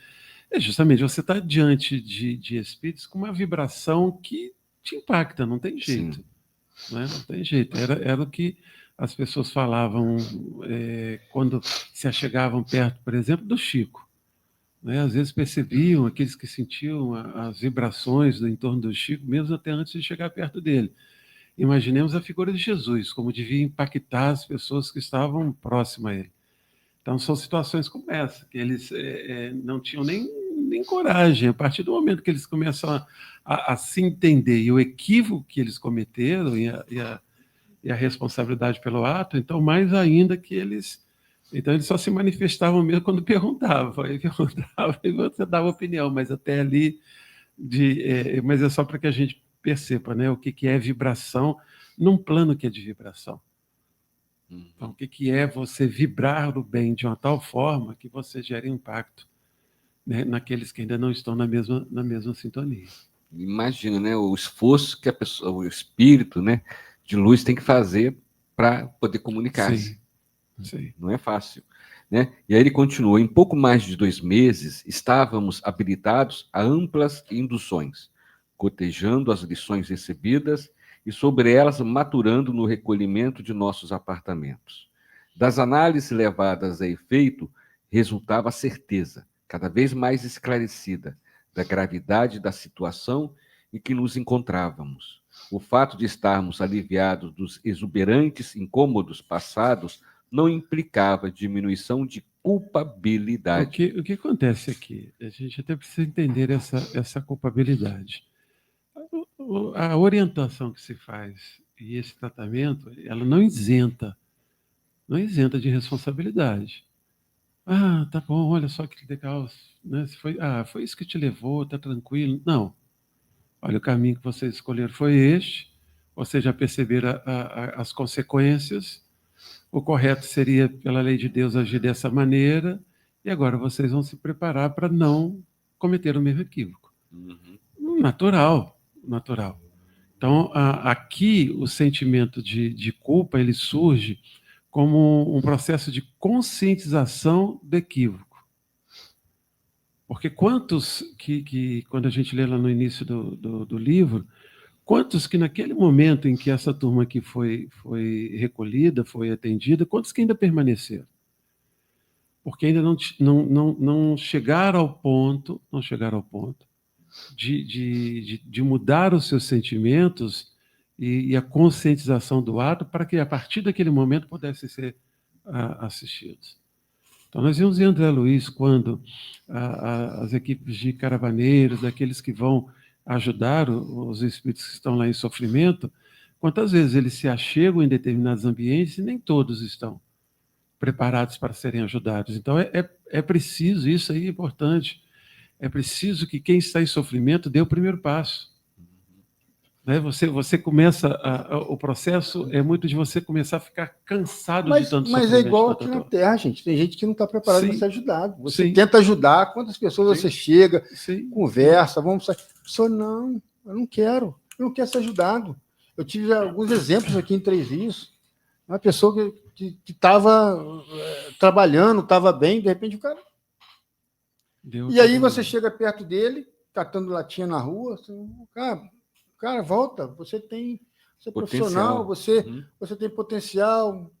Justamente, você está diante de espíritos com uma vibração que te impacta, não tem jeito. Né? Não tem jeito. Era o que as pessoas falavam quando se achegavam perto, por exemplo, do Chico. Né? Às vezes percebiam, aqueles que sentiam as vibrações do entorno do Chico, mesmo até antes de chegar perto dele. Imaginemos a figura de Jesus, como devia impactar as pessoas que estavam próximas a ele. Então, são situações como essa, que eles não tinham nem coragem. A partir do momento que eles começam a se entender e o equívoco que eles cometeram e a responsabilidade pelo ato, então, mais ainda que eles... Então, eles só se manifestavam mesmo quando perguntavam. Aí perguntava e você dava opinião, mas até ali... mas é só para que a gente perceba, né, o que é vibração num plano que é de vibração. Então, o que é você vibrar o bem de uma tal forma que você gere impacto, né, naqueles que ainda não estão na mesma sintonia. Imagina, né, o esforço que a pessoa, o espírito, né, de luz tem que fazer para poder comunicar-se. Sim. Não é fácil, né? E aí ele continuou: em pouco mais de 2 meses estávamos habilitados a amplas induções, cotejando as lições recebidas e sobre elas maturando no recolhimento de nossos apartamentos. Das análises levadas a efeito, resultava a certeza, cada vez mais esclarecida, da gravidade da situação em que nos encontrávamos. O fato de estarmos aliviados dos exuberantes incômodos passados não implicava diminuição de culpabilidade. O que acontece aqui? A gente até precisa entender essa culpabilidade. A orientação que se faz e esse tratamento, ela não isenta de responsabilidade. Ah, tá bom, olha só que legal, né? Foi isso que te levou, tá tranquilo. Não. Olha, o caminho que vocês escolheram foi este, vocês já perceberam as consequências, o correto seria, pela lei de Deus, agir dessa maneira, e agora vocês vão se preparar para não cometer o mesmo equívoco. Natural. Então, aqui, o sentimento de culpa, ele surge como um processo de conscientização do equívoco. Porque quantos quando a gente lê lá no início do livro, quantos que naquele momento em que essa turma aqui foi recolhida, foi atendida, quantos que ainda permaneceram? Porque ainda não chegaram ao ponto, de mudar os seus sentimentos e a conscientização do ato para que, a partir daquele momento, pudessem ser assistidos. Então, nós vimos em André Luiz, quando as equipes de caravaneiros, daqueles que vão ajudar os espíritos que estão lá em sofrimento, quantas vezes eles se achegam em determinados ambientes e nem todos estão preparados para serem ajudados. Então, é preciso, isso aí é importante, é preciso que quem está em sofrimento dê o primeiro passo. Né? Você começa, o processo é muito de você começar a ficar cansado de tanto sofrimento. Mas é igual aqui na Terra, gente. Tem gente que não está preparada para ser ajudado. Você tenta ajudar, quantas pessoas você chega, conversa, vamos sair. A pessoa, não, eu não quero ser ajudado. Eu tive alguns exemplos aqui em Três Rios. Uma pessoa que estava trabalhando, estava bem, de repente o cara... E aí você chega perto dele, catando latinha na rua, assim, cara, volta, você é profissional, você tem potencial.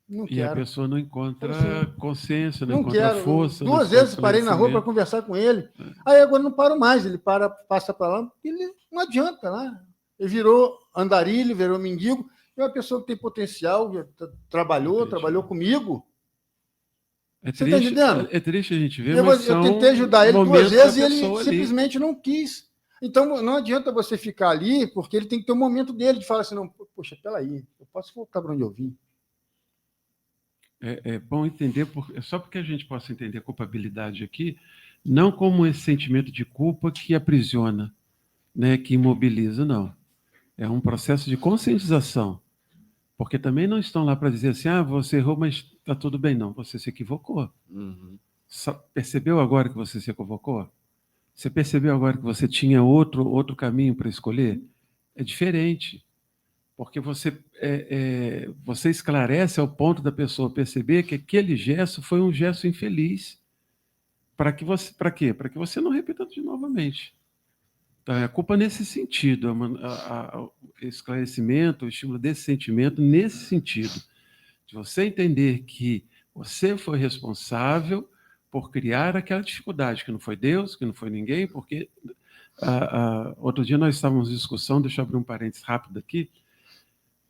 Não quero. E a pessoa não encontra consciência, não encontra quero. Força. Duas vezes parei na rua para conversar com ele. Aí agora não paro mais, ele passa para lá, ele não adianta lá. Ele virou andarilho, virou mendigo. É uma pessoa que tem potencial, trabalhou comigo. Você está entendendo? É triste a gente ver, eu tentei ajudar ele 2 vezes e ele simplesmente não quis. Então, não adianta você ficar ali, porque ele tem que ter um momento dele de falar assim, não, poxa, peraí, eu posso voltar para onde eu vim. É bom entender, só porque a gente possa entender a culpabilidade aqui, não como esse sentimento de culpa que aprisiona, né, que imobiliza, não. É um processo de conscientização. Porque também não estão lá para dizer assim, você errou, mas está tudo bem. Não, você se equivocou. Percebeu agora que você se equivocou? Você percebeu agora que você tinha outro caminho para escolher? É diferente. Porque você esclarece ao ponto da pessoa perceber que aquele gesto foi um gesto infeliz. Para quê? Para que você não repita de novamente. Então, é a culpa nesse sentido, o esclarecimento, o estímulo desse sentimento, nesse sentido, de você entender que você foi responsável por criar aquela dificuldade, que não foi Deus, que não foi ninguém, porque outro dia nós estávamos em discussão, deixa eu abrir um parênteses rápido aqui,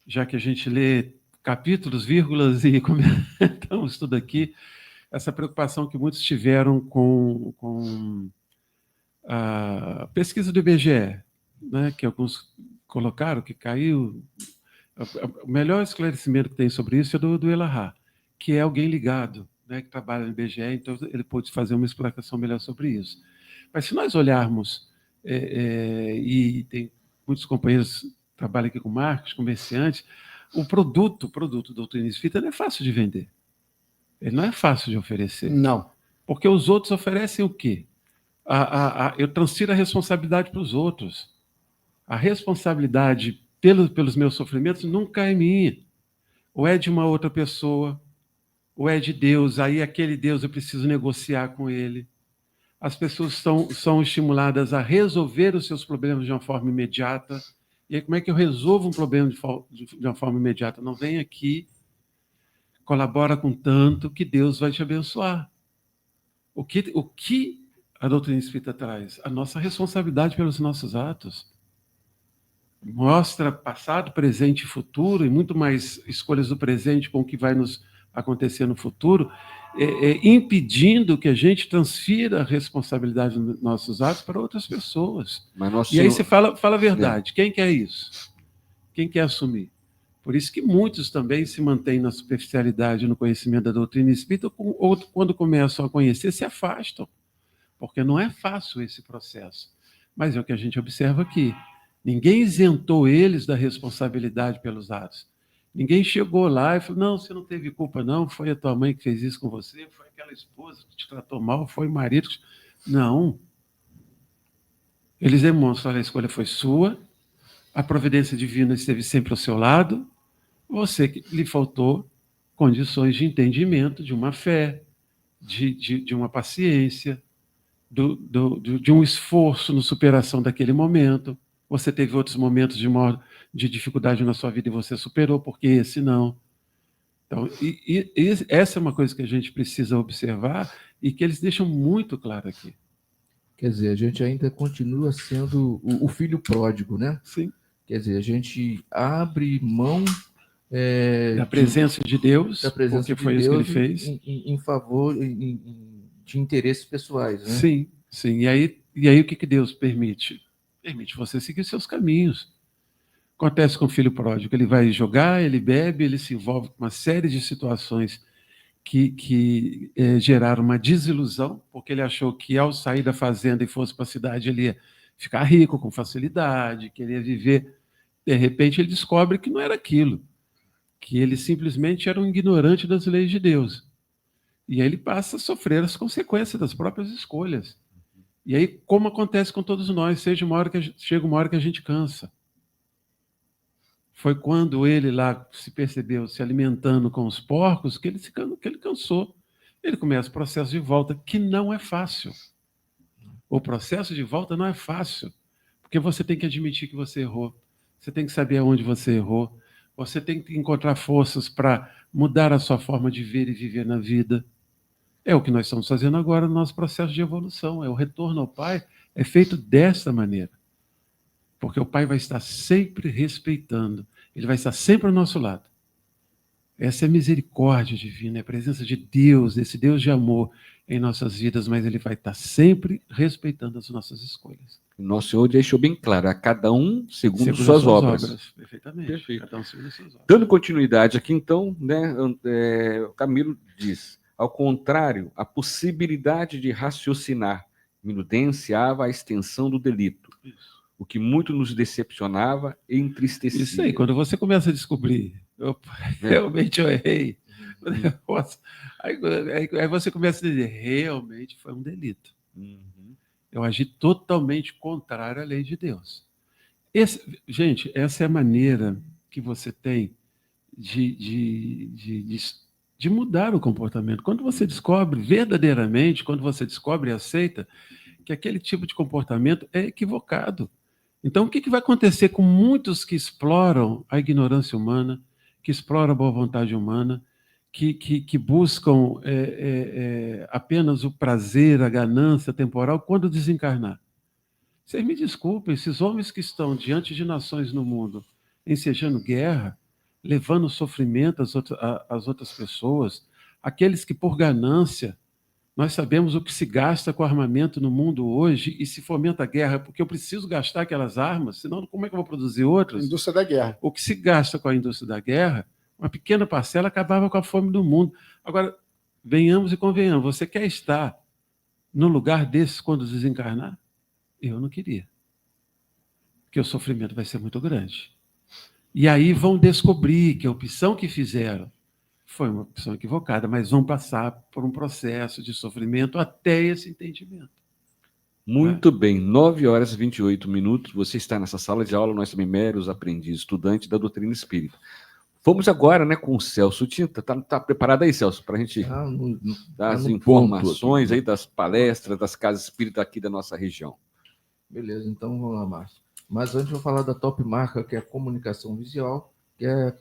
já que a gente lê capítulos, vírgulas e comentamos tudo aqui, essa preocupação que muitos tiveram com a pesquisa do IBGE, né, que alguns colocaram, que caiu. O melhor esclarecimento que tem sobre isso é do Elahá, que é alguém ligado, né, que trabalha no IBGE, então ele pode fazer uma explicação melhor sobre isso. Mas se nós olharmos, e tem muitos companheiros que trabalham aqui com marketing, comerciantes, o produto Doutrina Espírita não é fácil de vender. Ele não é fácil de oferecer. Não. Porque os outros oferecem o quê? Eu transfiro a responsabilidade para os outros. A responsabilidade pelos meus sofrimentos nunca é minha. Ou é de uma outra pessoa, ou é de Deus. Aí aquele Deus eu preciso negociar com ele. As pessoas são estimuladas a resolver os seus problemas de uma forma imediata. E aí, como é que eu resolvo um problema de uma forma imediata? Não, vem aqui, colabora com tanto que Deus vai te abençoar. O que a doutrina espírita traz? A nossa responsabilidade pelos nossos atos. Mostra passado, presente e futuro, e muito mais escolhas do presente com o que vai nos acontecer no futuro, impedindo que a gente transfira a responsabilidade dos nossos atos para outras pessoas. E aí você fala a verdade. Quem quer isso? Quem quer assumir? Por isso que muitos também se mantêm na superficialidade no conhecimento da doutrina espírita, ou quando começam a conhecer, se afastam, porque não é fácil esse processo. Mas é o que a gente observa aqui. Ninguém isentou eles da responsabilidade pelos atos. Ninguém chegou lá e falou, não, você não teve culpa, não, foi a tua mãe que fez isso com você, foi aquela esposa que te tratou mal, foi o marido. Não. Eles demonstram, olha, a escolha foi sua, a providência divina esteve sempre ao seu lado, você que lhe faltou condições de entendimento, de uma fé, de uma paciência, de um esforço na superação daquele momento. Você teve outros momentos de dificuldade na sua vida e você superou, porque esse não. Então, essa é uma coisa que a gente precisa observar e que eles deixam muito claro aqui. Quer dizer, a gente ainda continua sendo o filho pródigo, né? Sim. Quer dizer, a gente abre mão da presença de Deus, porque foi isso que ele fez, em favor de interesses pessoais, né? Sim, sim. E aí o que Deus permite? Permite você seguir seus caminhos. Acontece com o filho pródigo, ele vai jogar, ele bebe, ele se envolve com uma série de situações que geraram uma desilusão, porque ele achou que ao sair da fazenda e fosse para a cidade ele ia ficar rico com facilidade, queria viver. De repente ele descobre que não era aquilo, que ele simplesmente era um ignorante das leis de Deus. E aí ele passa a sofrer as consequências das próprias escolhas. E aí, como acontece com todos nós, chega uma hora que a gente cansa. Foi quando ele lá se percebeu se alimentando com os porcos que ele cansou. Ele começa o processo de volta, que não é fácil. O processo de volta não é fácil, porque você tem que admitir que você errou. Você tem que saber aonde você errou. Você tem que encontrar forças para mudar a sua forma de ver e viver na vida. É o que nós estamos fazendo agora no nosso processo de evolução. O retorno ao Pai é feito desta maneira. Porque o Pai vai estar sempre respeitando. Ele vai estar sempre ao nosso lado. Essa é a misericórdia divina, é a presença de Deus, esse Deus de amor em nossas vidas, mas Ele vai estar sempre respeitando as nossas escolhas. Nosso Senhor deixou bem claro, a cada um segundo suas obras. Perfeitamente. Perfeito. Cada um segundo suas obras. Dando continuidade aqui, então, né, o Camilo diz, ao contrário, a possibilidade de raciocinar minudenciava a extensão do delito, o que muito nos decepcionava e entristecia. Isso aí, quando você começa a descobrir, realmente eu errei, aí você começa a dizer, realmente foi um delito. Eu agi totalmente contrário à lei de Deus. Gente, essa é a maneira que você tem de mudar o comportamento. Quando você descobre verdadeiramente, quando você descobre e aceita que aquele tipo de comportamento é equivocado. Então, o que vai acontecer com muitos que exploram a ignorância humana, que exploram a boa vontade humana, que buscam apenas o prazer, a ganância temporal, quando desencarnar? Vocês me desculpem, esses homens que estão diante de nações no mundo, ensejando guerra, levando sofrimento às outras pessoas, aqueles que, por ganância, nós sabemos o que se gasta com armamento no mundo hoje e se fomenta a guerra, porque eu preciso gastar aquelas armas, senão como é que eu vou produzir outras? Indústria da guerra. O que se gasta com a indústria da guerra, uma pequena parcela acabava com a fome do mundo. Agora, venhamos e convenhamos, você quer estar no lugar desses quando desencarnar? Eu não queria. Porque o sofrimento vai ser muito grande. E aí vão descobrir que a opção que fizeram foi uma opção equivocada, mas vão passar por um processo de sofrimento até esse entendimento. Muito bem, 9h28. Você está nessa sala de aula, nós também meros aprendizes, estudantes da doutrina espírita. Vamos agora, né, com o Celso Tinta. Tá preparado aí, Celso, para a gente dar as informações aí das palestras, das casas espíritas aqui da nossa região. Beleza, então vamos lá, Márcio. Mas antes eu vou falar da Top Marca, que é a comunicação visual, que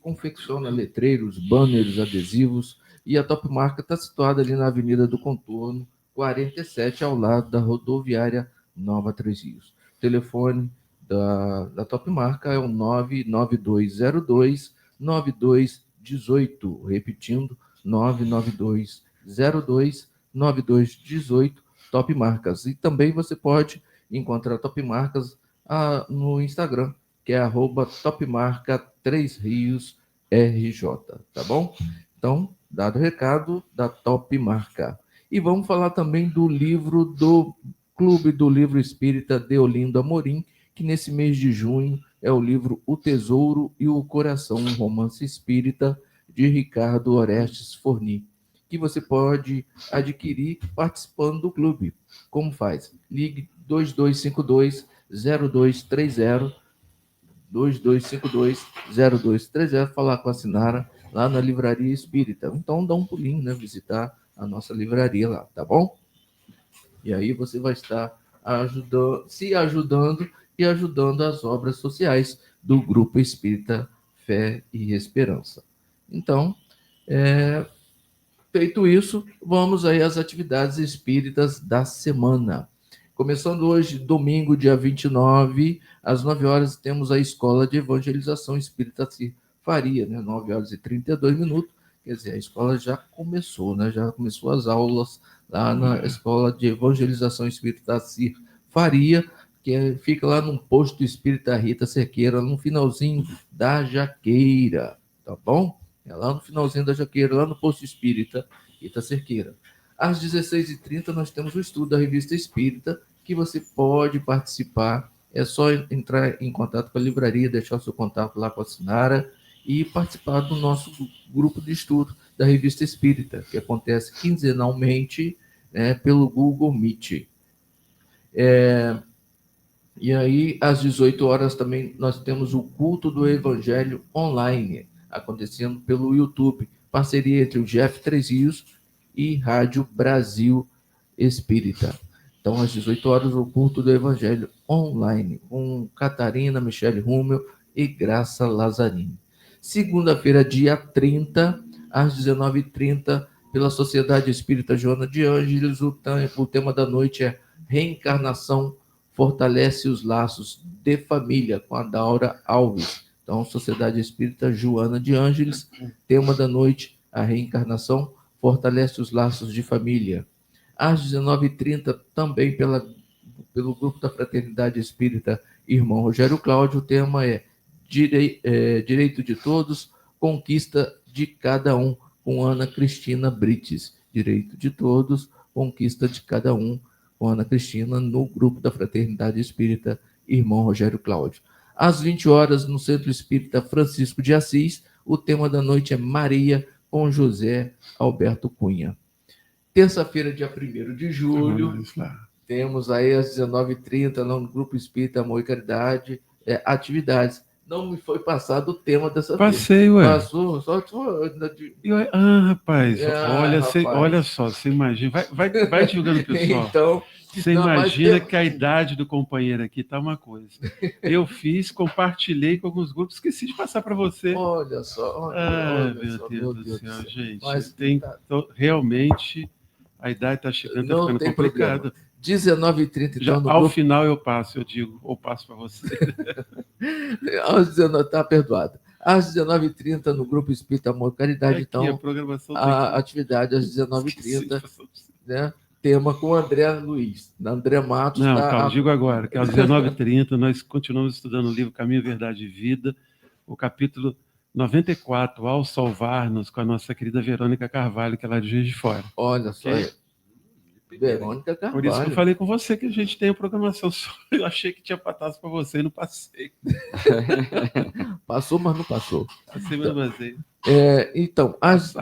confecciona letreiros, banners, adesivos. E a Top Marca está situada ali na Avenida do Contorno, 47, ao lado da rodoviária Nova Três Rios. O telefone da Top Marca é o 99202-9218. Repetindo, 99202-9218, Top Marcas. E também você pode encontrar Top Marcas no Instagram, que é @topmarca3riosRJ, tá bom? Então, dado o recado da Top Marca. E vamos falar também do livro do Clube do Livro Espírita Deolindo Amorim, que nesse mês de junho é o livro O Tesouro e o Coração, um romance espírita de Ricardo Orestes Forni, que você pode adquirir participando do clube. Como faz? Ligue 2252-0230, 2252-0230, falar com a Sinara lá na Livraria Espírita. Então dá um pulinho, né? Visitar a nossa livraria lá, tá bom? E aí você vai estar se ajudando e ajudando as obras sociais do Grupo Espírita Fé e Esperança. Então, feito isso, vamos aí às atividades espíritas da semana. Começando hoje, domingo, dia 29, às 9 horas, temos a Escola de Evangelização Espírita Cir Faria, né? 9 horas e 32 minutos. Quer dizer, a escola já começou, né? Já começou as aulas lá na Escola de Evangelização Espírita Cir Faria, que fica lá no posto Espírita Rita Cerqueira, no finalzinho da Jaqueira, tá bom? É lá no finalzinho da Jaqueira, lá no posto Espírita Rita Cerqueira. Às 16h30, nós temos o estudo da Revista Espírita, que você pode participar. É só entrar em contato com a livraria, deixar o seu contato lá com a Sinara e participar do nosso grupo de estudo da Revista Espírita, que acontece quinzenalmente, né, pelo Google Meet. E aí, às 18 horas também, nós temos o Culto do Evangelho online, acontecendo pelo YouTube, parceria entre o Jeff Três Rios e Rádio Brasil Espírita. Então, às 18 horas, o Culto do Evangelho online, com Catarina, Michele Rummel e Graça Lazzarini. Segunda-feira, dia 30, às 19h30, pela Sociedade Espírita Joana de Ângeles, o tema da noite é Reencarnação fortalece os laços de família, com a Daura Alves. Então, Sociedade Espírita Joana de Ângeles, tema da noite, a reencarnação fortalece os laços de família. Às 19h30, também pelo grupo da Fraternidade Espírita Irmão Rogério Cláudio, o tema é Direito de Todos, Conquista de Cada Um, com Ana Cristina Brites. Direito de Todos, Conquista de Cada Um, com Ana Cristina, no grupo da Fraternidade Espírita Irmão Rogério Cláudio. Às 20 horas, no Centro Espírita Francisco de Assis, o tema da noite é Maria, com José Alberto Cunha. Terça-feira, dia 1º de julho, temos aí às 19h30, no Grupo Espírita Amor e Caridade, atividades. Não me foi passado o tema dessa vez. Passei, ué. Passou, só rapaz, olha só, você imagina, vai divulgando, pessoal. Então, você imagina que a idade do companheiro aqui tá uma coisa. Eu compartilhei com alguns grupos, esqueci de passar para você. Olha só. Meu Deus do céu, gente. Mas realmente, a idade está chegando, está ficando complicada. 19h30, então. Ao final eu passo para você. Está perdoado. Às 19h30, no Grupo Espírita Amor e Caridade, então, a atividade às 19h30, né? Tema com o André Luiz. André Matos. Digo agora, que às 19h30 nós continuamos estudando o livro Caminho, Verdade e Vida, o capítulo 94, Ao Salvar-nos, com a nossa querida Verônica Carvalho, que é lá de Juiz de Fora. Olha só. Verônica Carvalho. Por isso que eu falei com você que a gente tem a programação. Eu achei que tinha passado para você e não passei. Passou, mas não passou. Passei, mas não passei. Então, às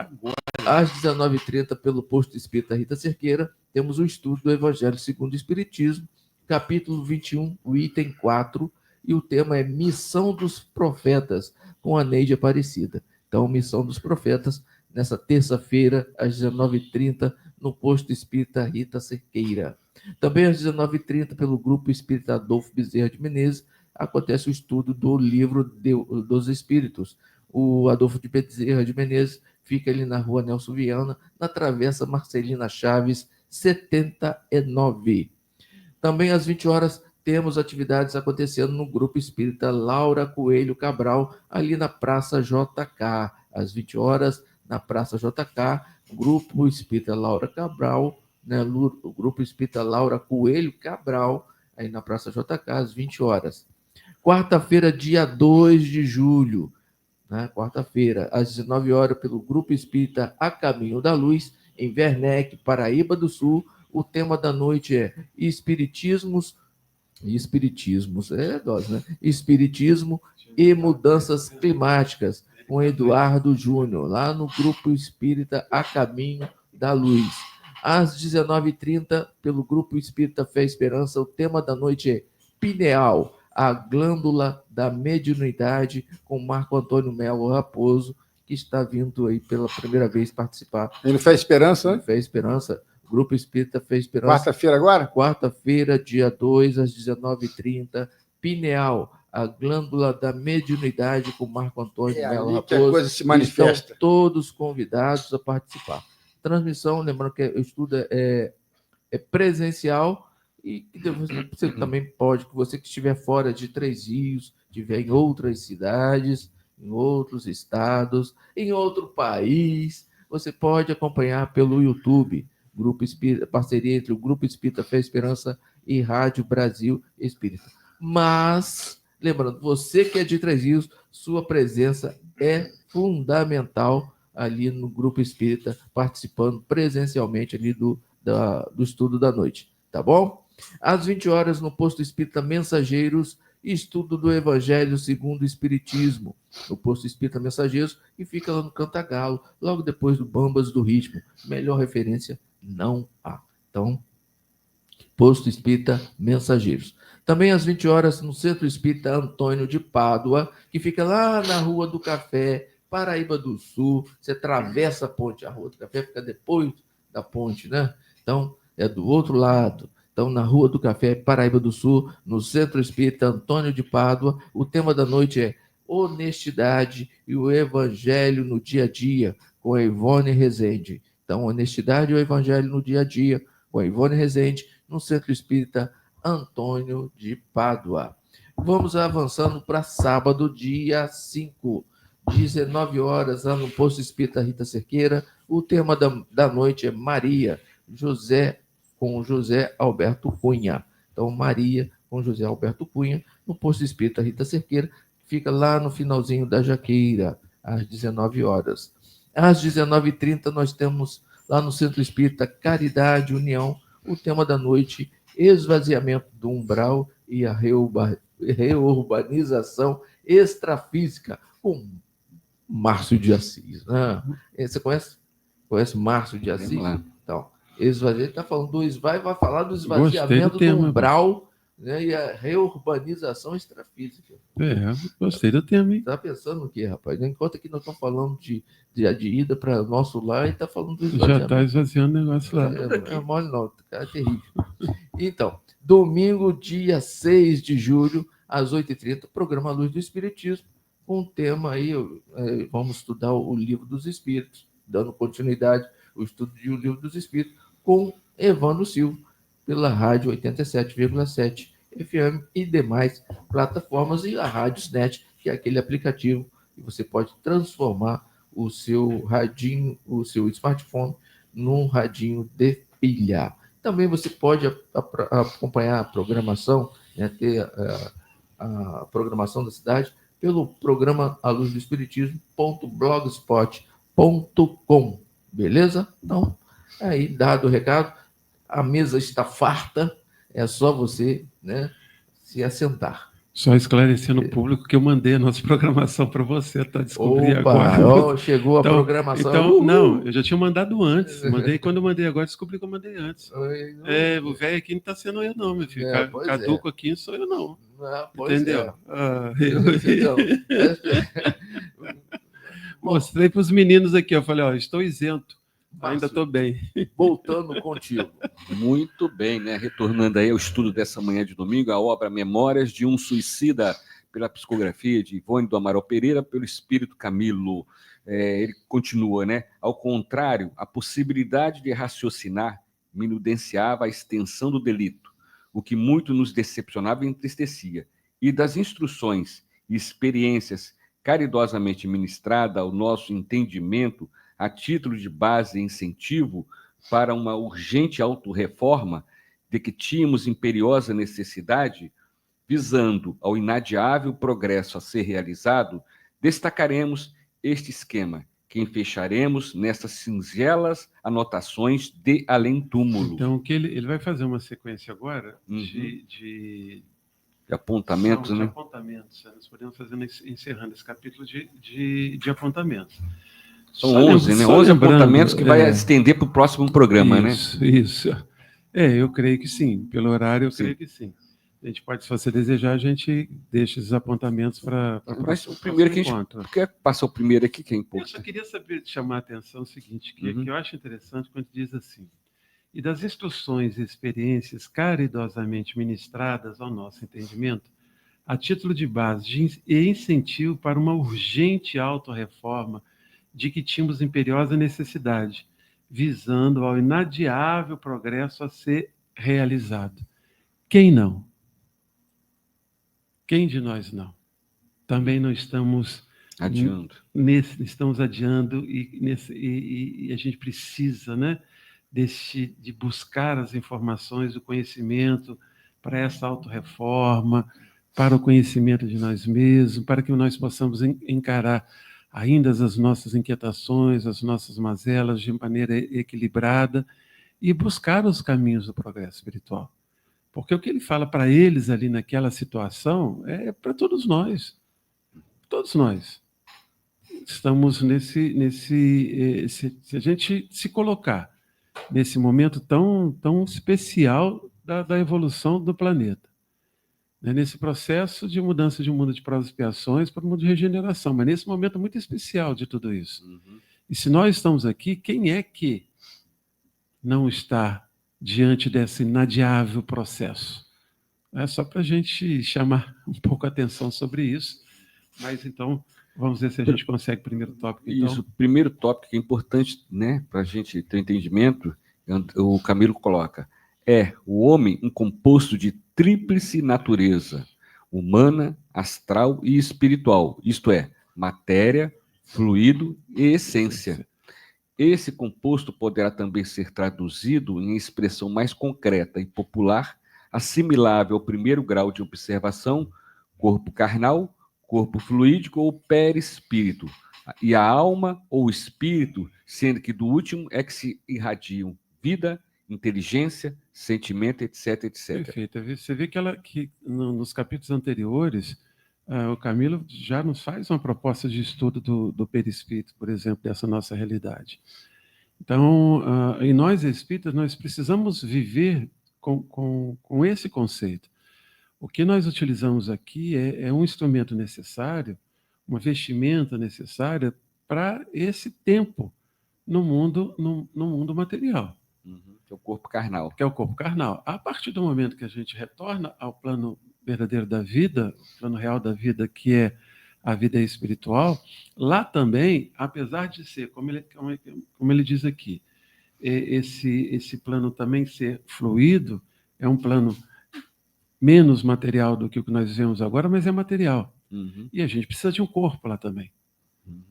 19h30, pelo posto Espírita Rita Cerqueira, temos o estudo do Evangelho segundo o Espiritismo, capítulo 21, o item 4, e o tema é Missão dos Profetas, com a Neide Aparecida. Então, Missão dos Profetas, nessa terça-feira, às 19h30, no posto Espírita Rita Cerqueira. Também às 19h30, pelo Grupo Espírita Adolfo Bezerra de Menezes, acontece o estudo do livro dos Espíritos. O Adolfo de Bezerra de Menezes fica ali na rua Nelson Viana, na Travessa Marcelina Chaves, 79. Também às 20 horas temos atividades acontecendo no Grupo Espírita Laura Coelho Cabral, ali na Praça JK. Às 20 horas, na Praça JK, Grupo Espírita Laura Cabral, né, o Grupo Espírita Laura Coelho Cabral, aí na Praça JK, às 20 horas. Quarta-feira, dia 2 de julho, né, quarta-feira, às 19 horas, pelo Grupo Espírita A Caminho da Luz, em Werneck, Paraíba do Sul. O tema da noite é Espiritismo e Mudanças Climáticas, com Eduardo Júnior, lá no Grupo Espírita A Caminho da Luz. Às 19h30, pelo Grupo Espírita Fé e Esperança, o tema da noite é Pineal, a glândula da mediunidade, com Marco Antônio Melo Raposo, que está vindo aí pela primeira vez participar. Ele Fé e Esperança, né? Fé e Esperança, Grupo Espírita Fé e Esperança. Quarta-feira agora? Quarta-feira, dia 2, às 19h30, Pineal, a glândula da mediunidade, com Marco Antônio Melo Raposo. Que a coisa se manifesta. Estão todos convidados a participar. Transmissão, lembrando que o estudo é presencial e você também pode, você que estiver fora de Três Rios, estiver em outras cidades, em outros estados, em outro país, você pode acompanhar pelo YouTube, Grupo Espírita, parceria entre o Grupo Espírita Fé e Esperança e Rádio Brasil Espírita. Mas, lembrando, você que é de Três Rios, sua presença é fundamental ali no Grupo Espírita, participando presencialmente ali do estudo da noite, tá bom? Às 20 horas, no Posto Espírita Mensageiros, estudo do Evangelho segundo o Espiritismo, no Posto Espírita Mensageiros, que fica lá no Cantagalo, logo depois do Bambas do Ritmo. Melhor referência não há. Então, Posto Espírita Mensageiros. Também às 20 horas, no Centro Espírita Antônio de Pádua, que fica lá na Rua do Café, Paraíba do Sul. Você atravessa a ponte, a Rua do Café fica depois da ponte, né? Então, é do outro lado. Então, na Rua do Café, Paraíba do Sul, no Centro Espírita Antônio de Pádua, o tema da noite é Honestidade e o Evangelho no Dia a Dia, com a Ivone Rezende. Então, Honestidade e o Evangelho no Dia a Dia, com a Ivone Rezende, no Centro Espírita Antônio de Pádua. Vamos avançando para sábado, dia 5, 19 horas, lá no Posto Espírita Rita Cerqueira. O tema da noite é Maria, com José Alberto Cunha. Então, Maria com José Alberto Cunha, no Posto Espírita Rita Cerqueira, fica lá no finalzinho da Jaqueira, às 19 horas. Às 19h30, nós temos lá no Centro Espírita Caridade União, o tema da noite, Esvaziamento do Umbral e a Reurbanização Extrafísica, com Márcio de Assis. Né? Você conhece Márcio de Assis? Então, está falando vai falar do esvaziamento do umbral, né, e a reurbanização extrafísica. Gostei do tema, hein? Está pensando o quê, rapaz? Enquanto que nós estamos falando de ida para nosso lar e está falando do esvaziamento. Já está esvaziando o negócio lá. É mole não, é terrível. Então, domingo, dia 6 de julho, às 8h30, programa Luz do Espiritismo, com o tema aí, vamos estudar o Livro dos Espíritos, dando continuidade ao estudo do Livro dos Espíritos, com Evandro Silva, pela Rádio 87,7 FM e demais plataformas, e a Rádiosnet, que é aquele aplicativo que você pode transformar o seu radinho, o seu smartphone, num radinho de pilha. Também você pode acompanhar a programação, né, ter a programação da cidade pelo programa A Luz do Espiritismo.blogspot.com. Beleza? Então, aí, dado o recado, a mesa está farta, é só você, né, se assentar. Só esclarecendo o público que eu mandei a nossa programação para você, tá? Descobri agora. Chegou a programação. Então, não, eu já tinha mandado antes. Quando eu mandei agora, descobri que eu mandei antes. O velho aqui não está sendo eu, não, meu filho. Caduco aqui não sou eu, não. Entendeu? Então, mostrei para os meninos aqui, eu falei, estou isento Ainda estou bem. Voltando contigo. Muito bem, né? Retornando aí ao estudo dessa manhã de domingo, a obra Memórias de um Suicida, pela psicografia de Ivone do Amaral Pereira, pelo espírito Camilo. Ele continua, né? Ao contrário, a possibilidade de raciocinar minudenciava a extensão do delito, o que muito nos decepcionava e entristecia. E das instruções e experiências caridosamente ministradas ao nosso entendimento, a título de base e incentivo para uma urgente autorreforma de que tínhamos imperiosa necessidade, visando ao inadiável progresso a ser realizado, destacaremos este esquema, que enfecharemos nessas singelas anotações de além-túmulo. Então, o que ele vai fazer uma sequência agora de apontamentos, de né? apontamentos. Nós podemos fazer, encerrando esse capítulo de apontamentos. São 11, né? 11 apontamentos que vai estender para o próximo programa, isso, né? Isso. Eu creio que sim. Pelo horário, eu creio que sim. A gente pode, se você desejar, a gente deixa esses apontamentos para o primeiro que a gente quer passar o primeiro aqui, que é importante. Eu só queria chamar a atenção o seguinte, que eu acho interessante quando diz assim: e das instruções e experiências caridosamente ministradas ao nosso entendimento, a título de base e incentivo para uma urgente autorreforma de que tínhamos imperiosa necessidade, visando ao inadiável progresso a ser realizado. Quem não? Quem de nós não? Também não estamos adiando. Estamos adiando e a gente precisa, né, de buscar as informações, o conhecimento para essa autorreforma, para o conhecimento de nós mesmos, para que nós possamos encarar ainda as nossas inquietações, as nossas mazelas de maneira equilibrada e buscar os caminhos do progresso espiritual. Porque o que ele fala para eles ali naquela situação é para todos nós. Todos nós. Estamos se a gente se colocar nesse momento tão especial da evolução do planeta, né? Nesse processo de mudança de um mundo de provas e expiações para um mundo de regeneração, mas nesse momento muito especial de tudo isso. E se nós estamos aqui, quem é que não está diante desse inadiável processo? É só para a gente chamar um pouco a atenção sobre isso, mas então vamos ver se a gente consegue o primeiro tópico. Então. Isso, o primeiro tópico que é importante, né, para a gente ter entendimento, o Camilo coloca, o homem um composto de tríplice natureza, humana, astral e espiritual, isto é, matéria, fluido e essência. Esse composto poderá também ser traduzido em expressão mais concreta e popular, assimilável ao primeiro grau de observação, corpo carnal, corpo fluídico ou perispírito, e a alma ou espírito, sendo que do último é que se irradiam vida, inteligência, sentimento, etc, etc. Perfeito. Você vê que nos capítulos anteriores, o Camilo já nos faz uma proposta de estudo do perispírito, por exemplo, dessa nossa realidade. Então, e nós espíritas, nós precisamos viver com esse conceito. O que nós utilizamos aqui é um instrumento necessário, uma vestimenta necessária para esse tempo no mundo material. Que é o corpo carnal. Que é o corpo carnal. A partir do momento que a gente retorna ao plano verdadeiro da vida, o plano real da vida, que é a vida espiritual, lá também, apesar de ser, como ele diz aqui, esse plano também ser fluido, é um plano menos material do que o que nós vemos agora, mas é material. E a gente precisa de um corpo lá também.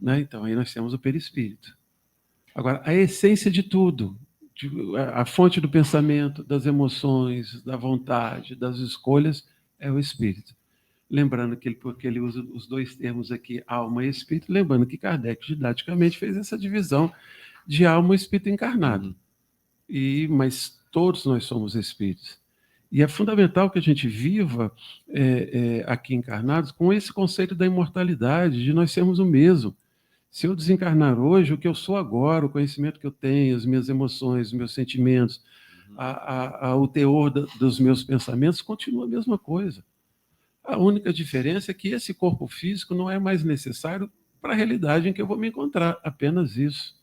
Né? Então, aí nós temos o perispírito. Agora, a essência de tudo, a fonte do pensamento, das emoções, da vontade, das escolhas, é o espírito. Lembrando porque ele usa os dois termos aqui, alma e espírito, lembrando que Kardec didaticamente fez essa divisão de alma e espírito encarnado. Mas todos nós somos espíritos. E é fundamental que a gente viva aqui encarnados com esse conceito da imortalidade, de nós sermos o mesmo. Se eu desencarnar hoje, o que eu sou agora, o conhecimento que eu tenho, as minhas emoções, os meus sentimentos, o teor dos meus pensamentos, continua a mesma coisa. A única diferença é que esse corpo físico não é mais necessário para a realidade em que eu vou me encontrar, apenas isso.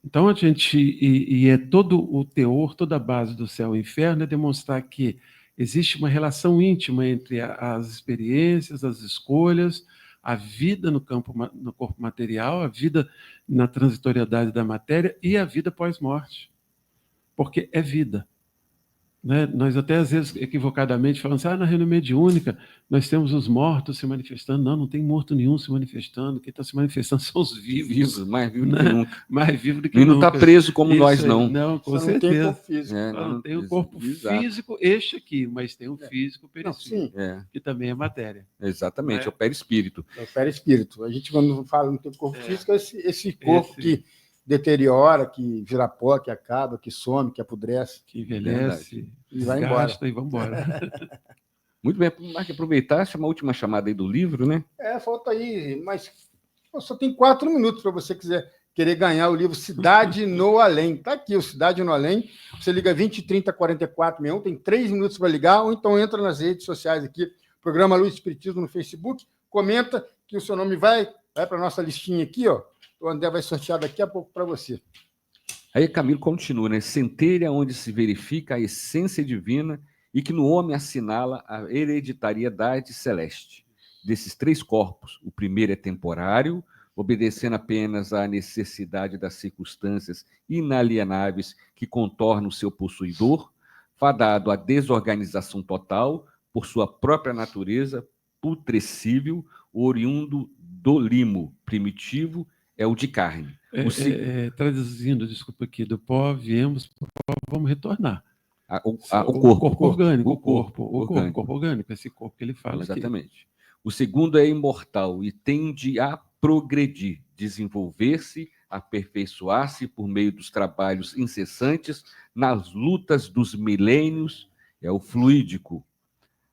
Então, a gente, e é todo o teor, toda a base do céu e inferno é demonstrar que existe uma relação íntima entre as experiências, as escolhas, a vida no corpo material, a vida na transitoriedade da matéria e a vida pós-morte. Porque é vida. Né? Nós até, às vezes, equivocadamente, falamos assim, na reunião mediúnica nós temos os mortos se manifestando. Não tem morto nenhum se manifestando. Quem está se manifestando são os vivos. Mais vivos do né? que nunca. Mais vivos do que e não nunca. está preso como Isso nós, aí. não. Não, com Você não certeza. tem corpo físico. Não tem o corpo físico, este aqui, mas tem o físico perispírito, que também é matéria. Exatamente, Né? é o perispírito. É o perispírito. A gente, quando fala no teu corpo físico, é esse corpo que deteriora, que vira pó, que acaba, que some, que apodrece. Que envelhece, e vai embora. E vai embora. Muito bem, Marco, aproveitar, chamar a última chamada aí do livro, né? Falta aí, mas só tem 4 minutos para você querer ganhar o livro Cidade no Além. Está aqui, o Cidade no Além. Você liga 20, 30, 44, 61, tem 3 minutos para ligar, ou então entra nas redes sociais aqui, programa Luz Espiritismo no Facebook, comenta que o seu nome vai para a nossa listinha aqui, ó. O André vai sortear daqui a pouco para você. Aí Camilo continua, né? Centelha onde se verifica a essência divina e que no homem assinala a hereditariedade celeste. Desses 3 corpos, o primeiro é temporário, obedecendo apenas à necessidade das circunstâncias inalienáveis que contornam o seu possuidor, fadado à desorganização total por sua própria natureza putrescível, oriundo do limo primitivo, é o de carne. Traduzindo, desculpa aqui, do pó viemos, pro pó vamos retornar. O corpo orgânico, o corpo orgânico, esse corpo que ele fala. Exatamente. Aqui. O segundo é imortal e tende a progredir, desenvolver-se, aperfeiçoar-se por meio dos trabalhos incessantes nas lutas dos milênios, é o fluídico,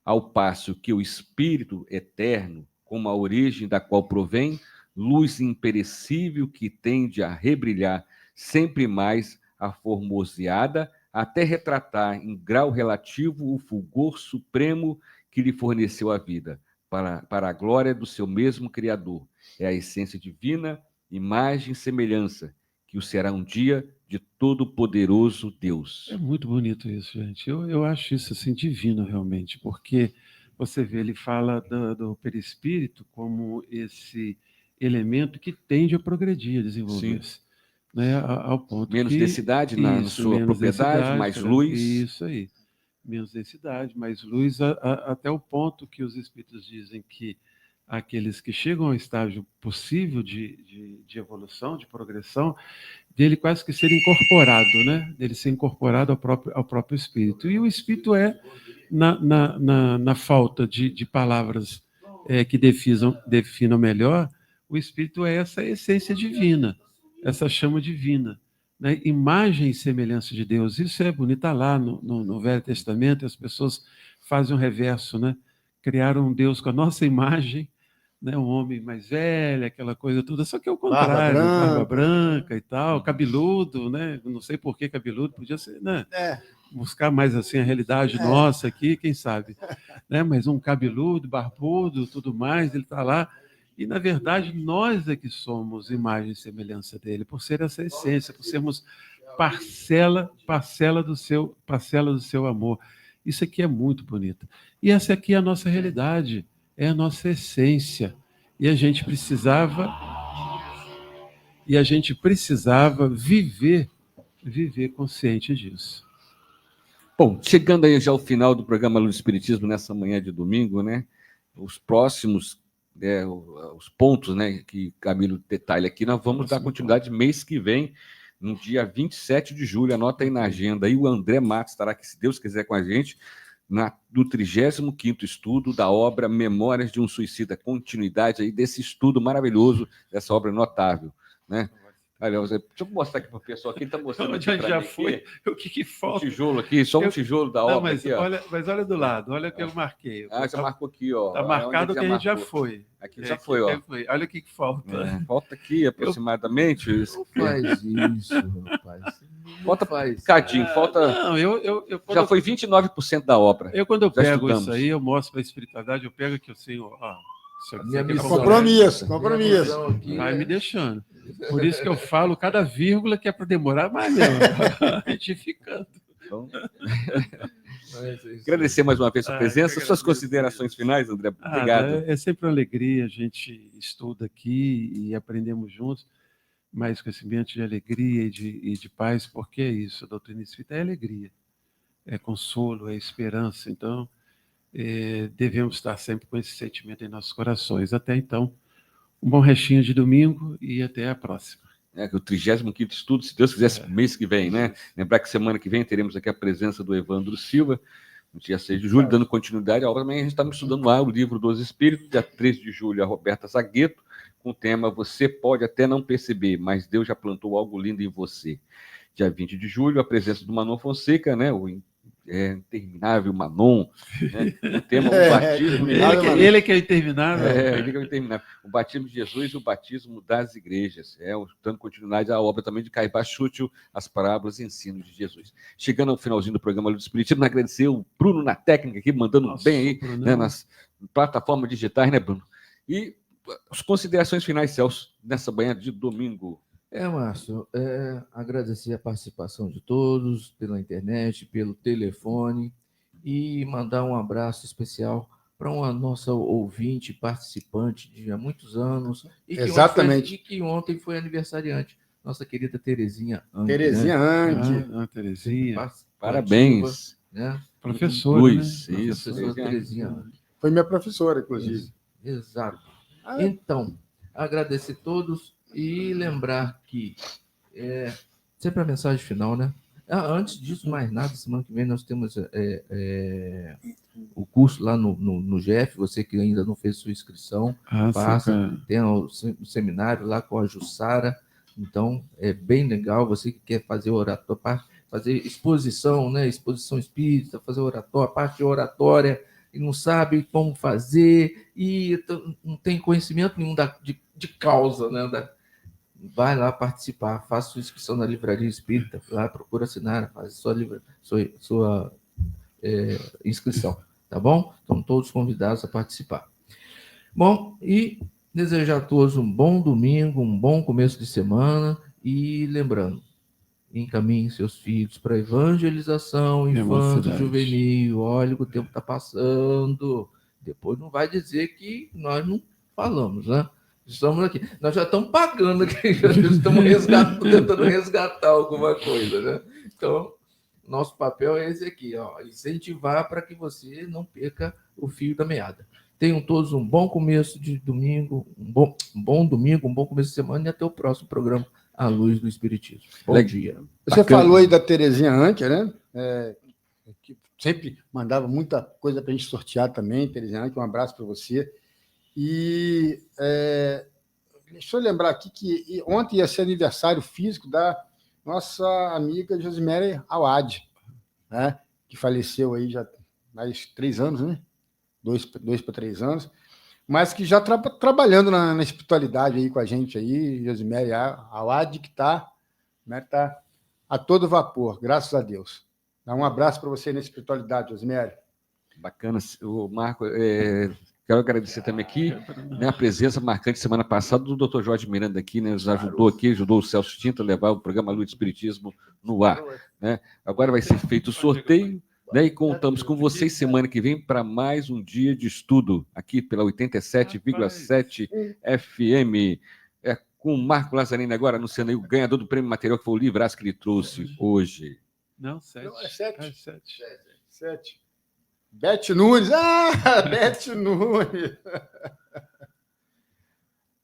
ao passo que o espírito eterno, como a origem da qual provém, luz imperecível que tende a rebrilhar sempre mais a formoseada, até retratar em grau relativo o fulgor supremo que lhe forneceu a vida, para a glória do seu mesmo Criador. É a essência divina, imagem e semelhança, que o será um dia de todo-poderoso Deus. É muito bonito isso, gente. Eu acho isso assim, divino, realmente, porque você vê, ele fala do perispírito como esse elemento que tende a progredir, a desenvolver-se. Né, ao ponto menos que, densidade na sua propriedade, mais luz. Isso aí. Menos densidade, mais luz, até o ponto que os espíritos dizem que aqueles que chegam ao estágio possível de evolução, de progressão, dele quase que ser incorporado, né? Dele ser incorporado ao próprio espírito. E o espírito é, na falta de palavras que definam melhor, o espírito é essa essência divina, essa chama divina, né? Imagem e semelhança de Deus. Isso é bonito, está lá no Velho Testamento, as pessoas fazem um reverso, né? Criaram um Deus com a nossa imagem, né? Um homem mais velho, aquela coisa toda, só que é o contrário, barba branca e tal, cabeludo, né? Não sei por que cabeludo, podia ser, né? Buscar mais assim a realidade nossa aqui, quem sabe, né? Mas um cabeludo, barbudo, tudo mais, ele está lá. E, na verdade, nós é que somos imagem e semelhança dele, por ser essa essência, por sermos parcela do seu amor. Isso aqui é muito bonito. E essa aqui é a nossa realidade, é a nossa essência. E a gente precisava viver consciente disso. Bom, chegando aí já ao final do programa Luz do Espiritismo, nessa manhã de domingo, né? Os próximos... os pontos, né, que Camilo detalha aqui, nós vamos dar continuidade mês que vem, no dia 27 de julho, anota aí na agenda, aí o André Matos estará aqui, se Deus quiser, com a gente, do 35º estudo da obra Memórias de um Suicida, continuidade aí desse estudo maravilhoso, dessa obra notável, né? Deixa eu mostrar aqui para o pessoal, quem está mostrando aqui já foi, o que falta? Um tijolo aqui, só um tijolo da obra aqui, ó. Mas olha do lado, olha o que eu marquei. Já marcou aqui, ó. Está marcado que a gente já foi. Aqui já foi, ó. Olha o que falta. Falta aqui, aproximadamente. Não faz isso, rapaz. Falta cadinho, falta... Não, já foi 29% da obra. Quando eu pego isso aí, eu mostro para a espiritualidade, eu pego aqui assim, ó, Se eu A quiser minha que eu missão- Compromisso, Minha compromisso. missão aqui vai é- me deixando. Por isso que eu falo cada vírgula que é para demorar mais mesmo. Retificando. Então, é isso aí. agradecer mais uma vez a sua Ah, presença. que Suas agradeço considerações mesmo. finais, André. Obrigado. É sempre uma alegria, a gente estuda aqui e aprendemos juntos, mas com esse ambiente de alegria e de paz, porque é isso, a doutrina espírita é alegria, é consolo, é esperança, então devemos estar sempre com esse sentimento em nossos corações. Até então, um bom restinho de domingo e até a próxima. Que o 35º estudo, se Deus quiser, mês que vem, né? Lembrar que semana que vem teremos aqui a presença do Evandro Silva, no dia 6 de julho, dando continuidade à obra. Também a gente está estudando lá o Livro dos Espíritos, dia 13 de julho, a Roberta Zagueto, com o tema Você Pode Até Não Perceber, mas Deus já plantou algo lindo em você. Dia 20 de julho, a presença do Manon Fonseca, né? O interminável Manon, né? O tema o batismo. Ele que é interminável. Ele que é interminável. O batismo de Jesus e o batismo das igrejas. Dando continuidade à obra também de Caibá Chútil, as parábolas e ensinos de Jesus. Chegando ao finalzinho do programa Luz do Espiritismo, agradecer o Bruno na técnica aqui, mandando bem aí, né, nas plataformas digitais, né, Bruno? E as considerações finais, Celso, nessa manhã de domingo. Márcio, agradecer a participação de todos pela internet, pelo telefone e mandar um abraço especial para uma nossa ouvinte, participante de há muitos anos e que, Exatamente. que ontem foi aniversariante, nossa querida Terezinha Anque. Terezinha Anque. Terezinha. Parabéns. Né? Professora, Luiz, né? isso. Professora Terezinha Anque. Foi minha professora, inclusive. Exato. Então, agradecer a todos e lembrar que sempre a mensagem final, né? Antes disso, mais nada, semana que vem nós temos o curso lá no GF, você que ainda não fez sua inscrição, faça, tem o seminário lá com a Jussara, então é bem legal, você que quer fazer oratório, fazer exposição, né? Exposição espírita, fazer oratório, a parte de oratória, e não sabe como fazer, e não tem conhecimento nenhum de causa, né? Vai lá participar, faça sua inscrição na Livraria Espírita, lá procura assinar, faz sua inscrição, tá bom? Estão todos convidados a participar. Bom, e desejar a todos um bom domingo, um bom começo de semana, e lembrando, encaminhem seus filhos para evangelização infanto-juvenil. Olha, o tempo está passando. Depois não vai dizer que nós não falamos, né? Estamos aqui. Nós já estamos pagando aqui, já estamos tentando resgatar alguma coisa, né? Então, nosso papel é esse aqui, ó, incentivar para que você não perca o fio da meada. Tenham todos um bom começo de domingo, um bom domingo, um bom começo de semana e até o próximo programa A Luz do Espiritismo. Bom dia. Você falou aí da Terezinha Anque, né? Que sempre mandava muita coisa para a gente sortear também. Terezinha Anque, um abraço para você. E deixa eu lembrar aqui que ontem ia ser aniversário físico da nossa amiga Josimere Awad, né? Que faleceu aí já há mais 3 anos, né? 2 para 3 anos, mas que já trabalhando na espiritualidade aí com a gente aí, Josimere Awad, que está a todo vapor, graças a Deus. Dá um abraço para você na espiritualidade, Josimere. Bacana, o Marco. Quero agradecer também aqui, né, a presença marcante semana passada do Dr. Jorge Miranda aqui, né, nos ajudou o Celso Tinta a levar o programa Luz do Espiritismo no ar, né? Agora vai ser feito o sorteio, né, e contamos com vocês semana que vem para mais um dia de estudo aqui pela 87,7 FM. Com o Marco Lazzarini agora anunciando aí o ganhador do prêmio material, que foi o livraço que ele trouxe hoje. Não, 7. Não, é 7. Beth Nunes. Beth Nunes.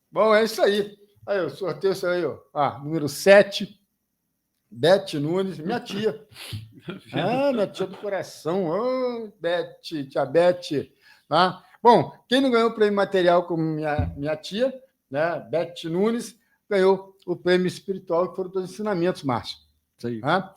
Bom, é isso aí. Aí, o sorteio isso aí, ó. Número 7. Beth Nunes, minha tia. Minha tia do coração. Beth, tia Beth. Tá? Bom, quem não ganhou o prêmio material como minha tia, né, Beth Nunes, ganhou o prêmio espiritual, que foram todos os ensinamentos, Márcio. Isso aí. Tá?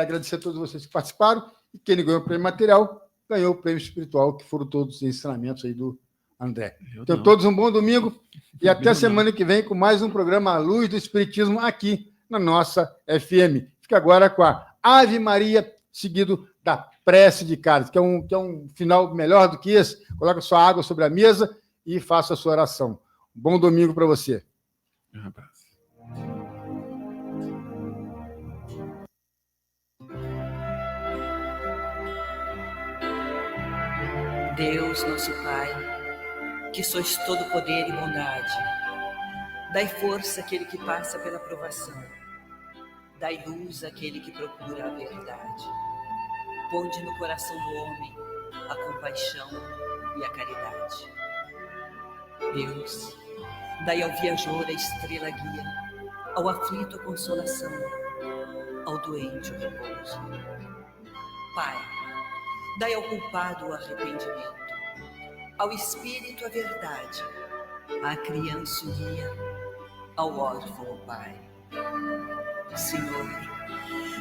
Agradecer a todos vocês que participaram. E quem não ganhou o prêmio material, ganhou o prêmio espiritual, que foram todos os ensinamentos aí do André. Então, todos um bom domingo e até semana que vem com mais um programa A Luz do Espiritismo aqui na nossa FM. Fica agora com a Ave Maria, seguido da prece de casa, que é um final melhor do que esse. Coloca sua água sobre a mesa e faça a sua oração. Bom domingo para você. Um abraço. Deus, nosso Pai, que sois todo poder e bondade, dai força àquele que passa pela provação, dai luz àquele que procura a verdade. Ponde no coração do homem a compaixão e a caridade. Deus, dai ao viajor a estrela guia, ao aflito a consolação, ao doente o repouso. Pai, dai ao culpado o arrependimento, ao espírito a verdade, à criança o guia, ao órfão o Pai. Senhor,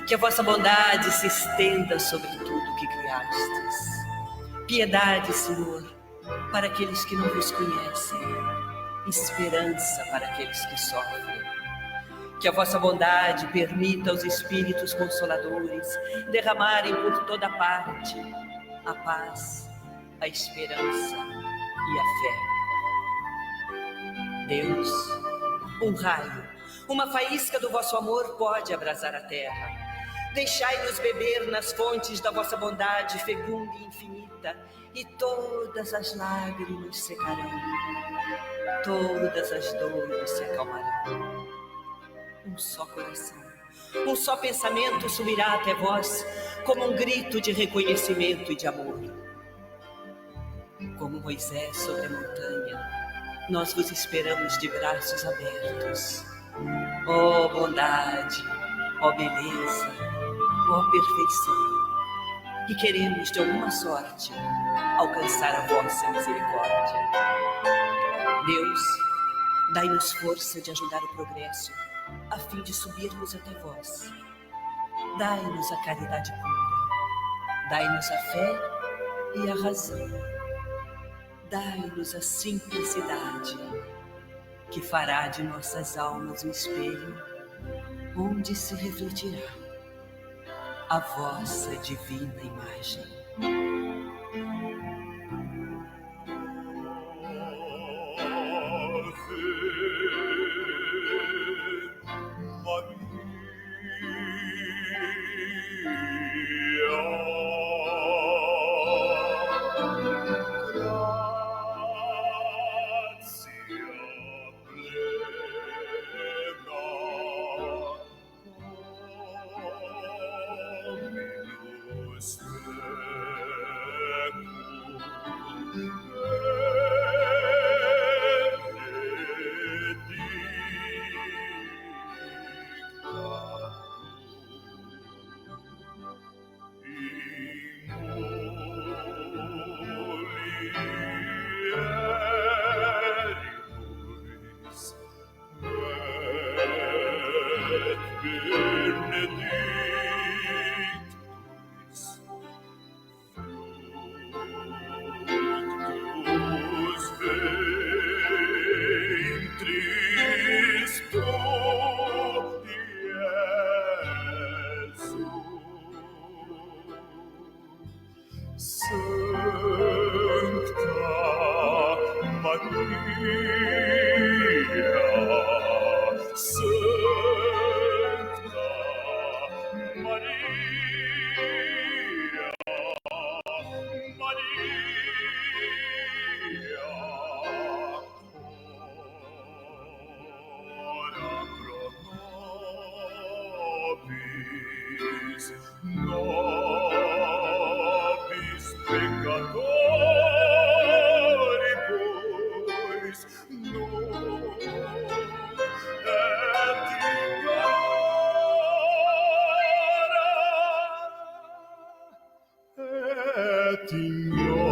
que a vossa bondade se estenda sobre tudo que criastes. Piedade, Senhor, para aqueles que não vos conhecem, esperança para aqueles que sofrem. Que a vossa bondade permita aos Espíritos Consoladores derramarem por toda parte a paz, a esperança e a fé. Deus, um raio, uma faísca do vosso amor pode abrasar a terra. Deixai-nos beber nas fontes da vossa bondade fecunda e infinita, e todas as lágrimas secarão, todas as dores se acalmarão. Um só coração, um só pensamento subirá até vós, como um grito de reconhecimento e de amor. Como Moisés sobre a montanha, nós vos esperamos de braços abertos. Ó bondade, ó beleza, ó perfeição, e queremos de alguma sorte alcançar a vossa misericórdia. Deus, dai-nos força de ajudar o progresso, a fim de subirmos até vós. Dai-nos a caridade pura, dai-nos a fé e a razão, dai-nos a simplicidade, que fará de nossas almas um espelho, onde se refletirá a vossa divina imagem. Signore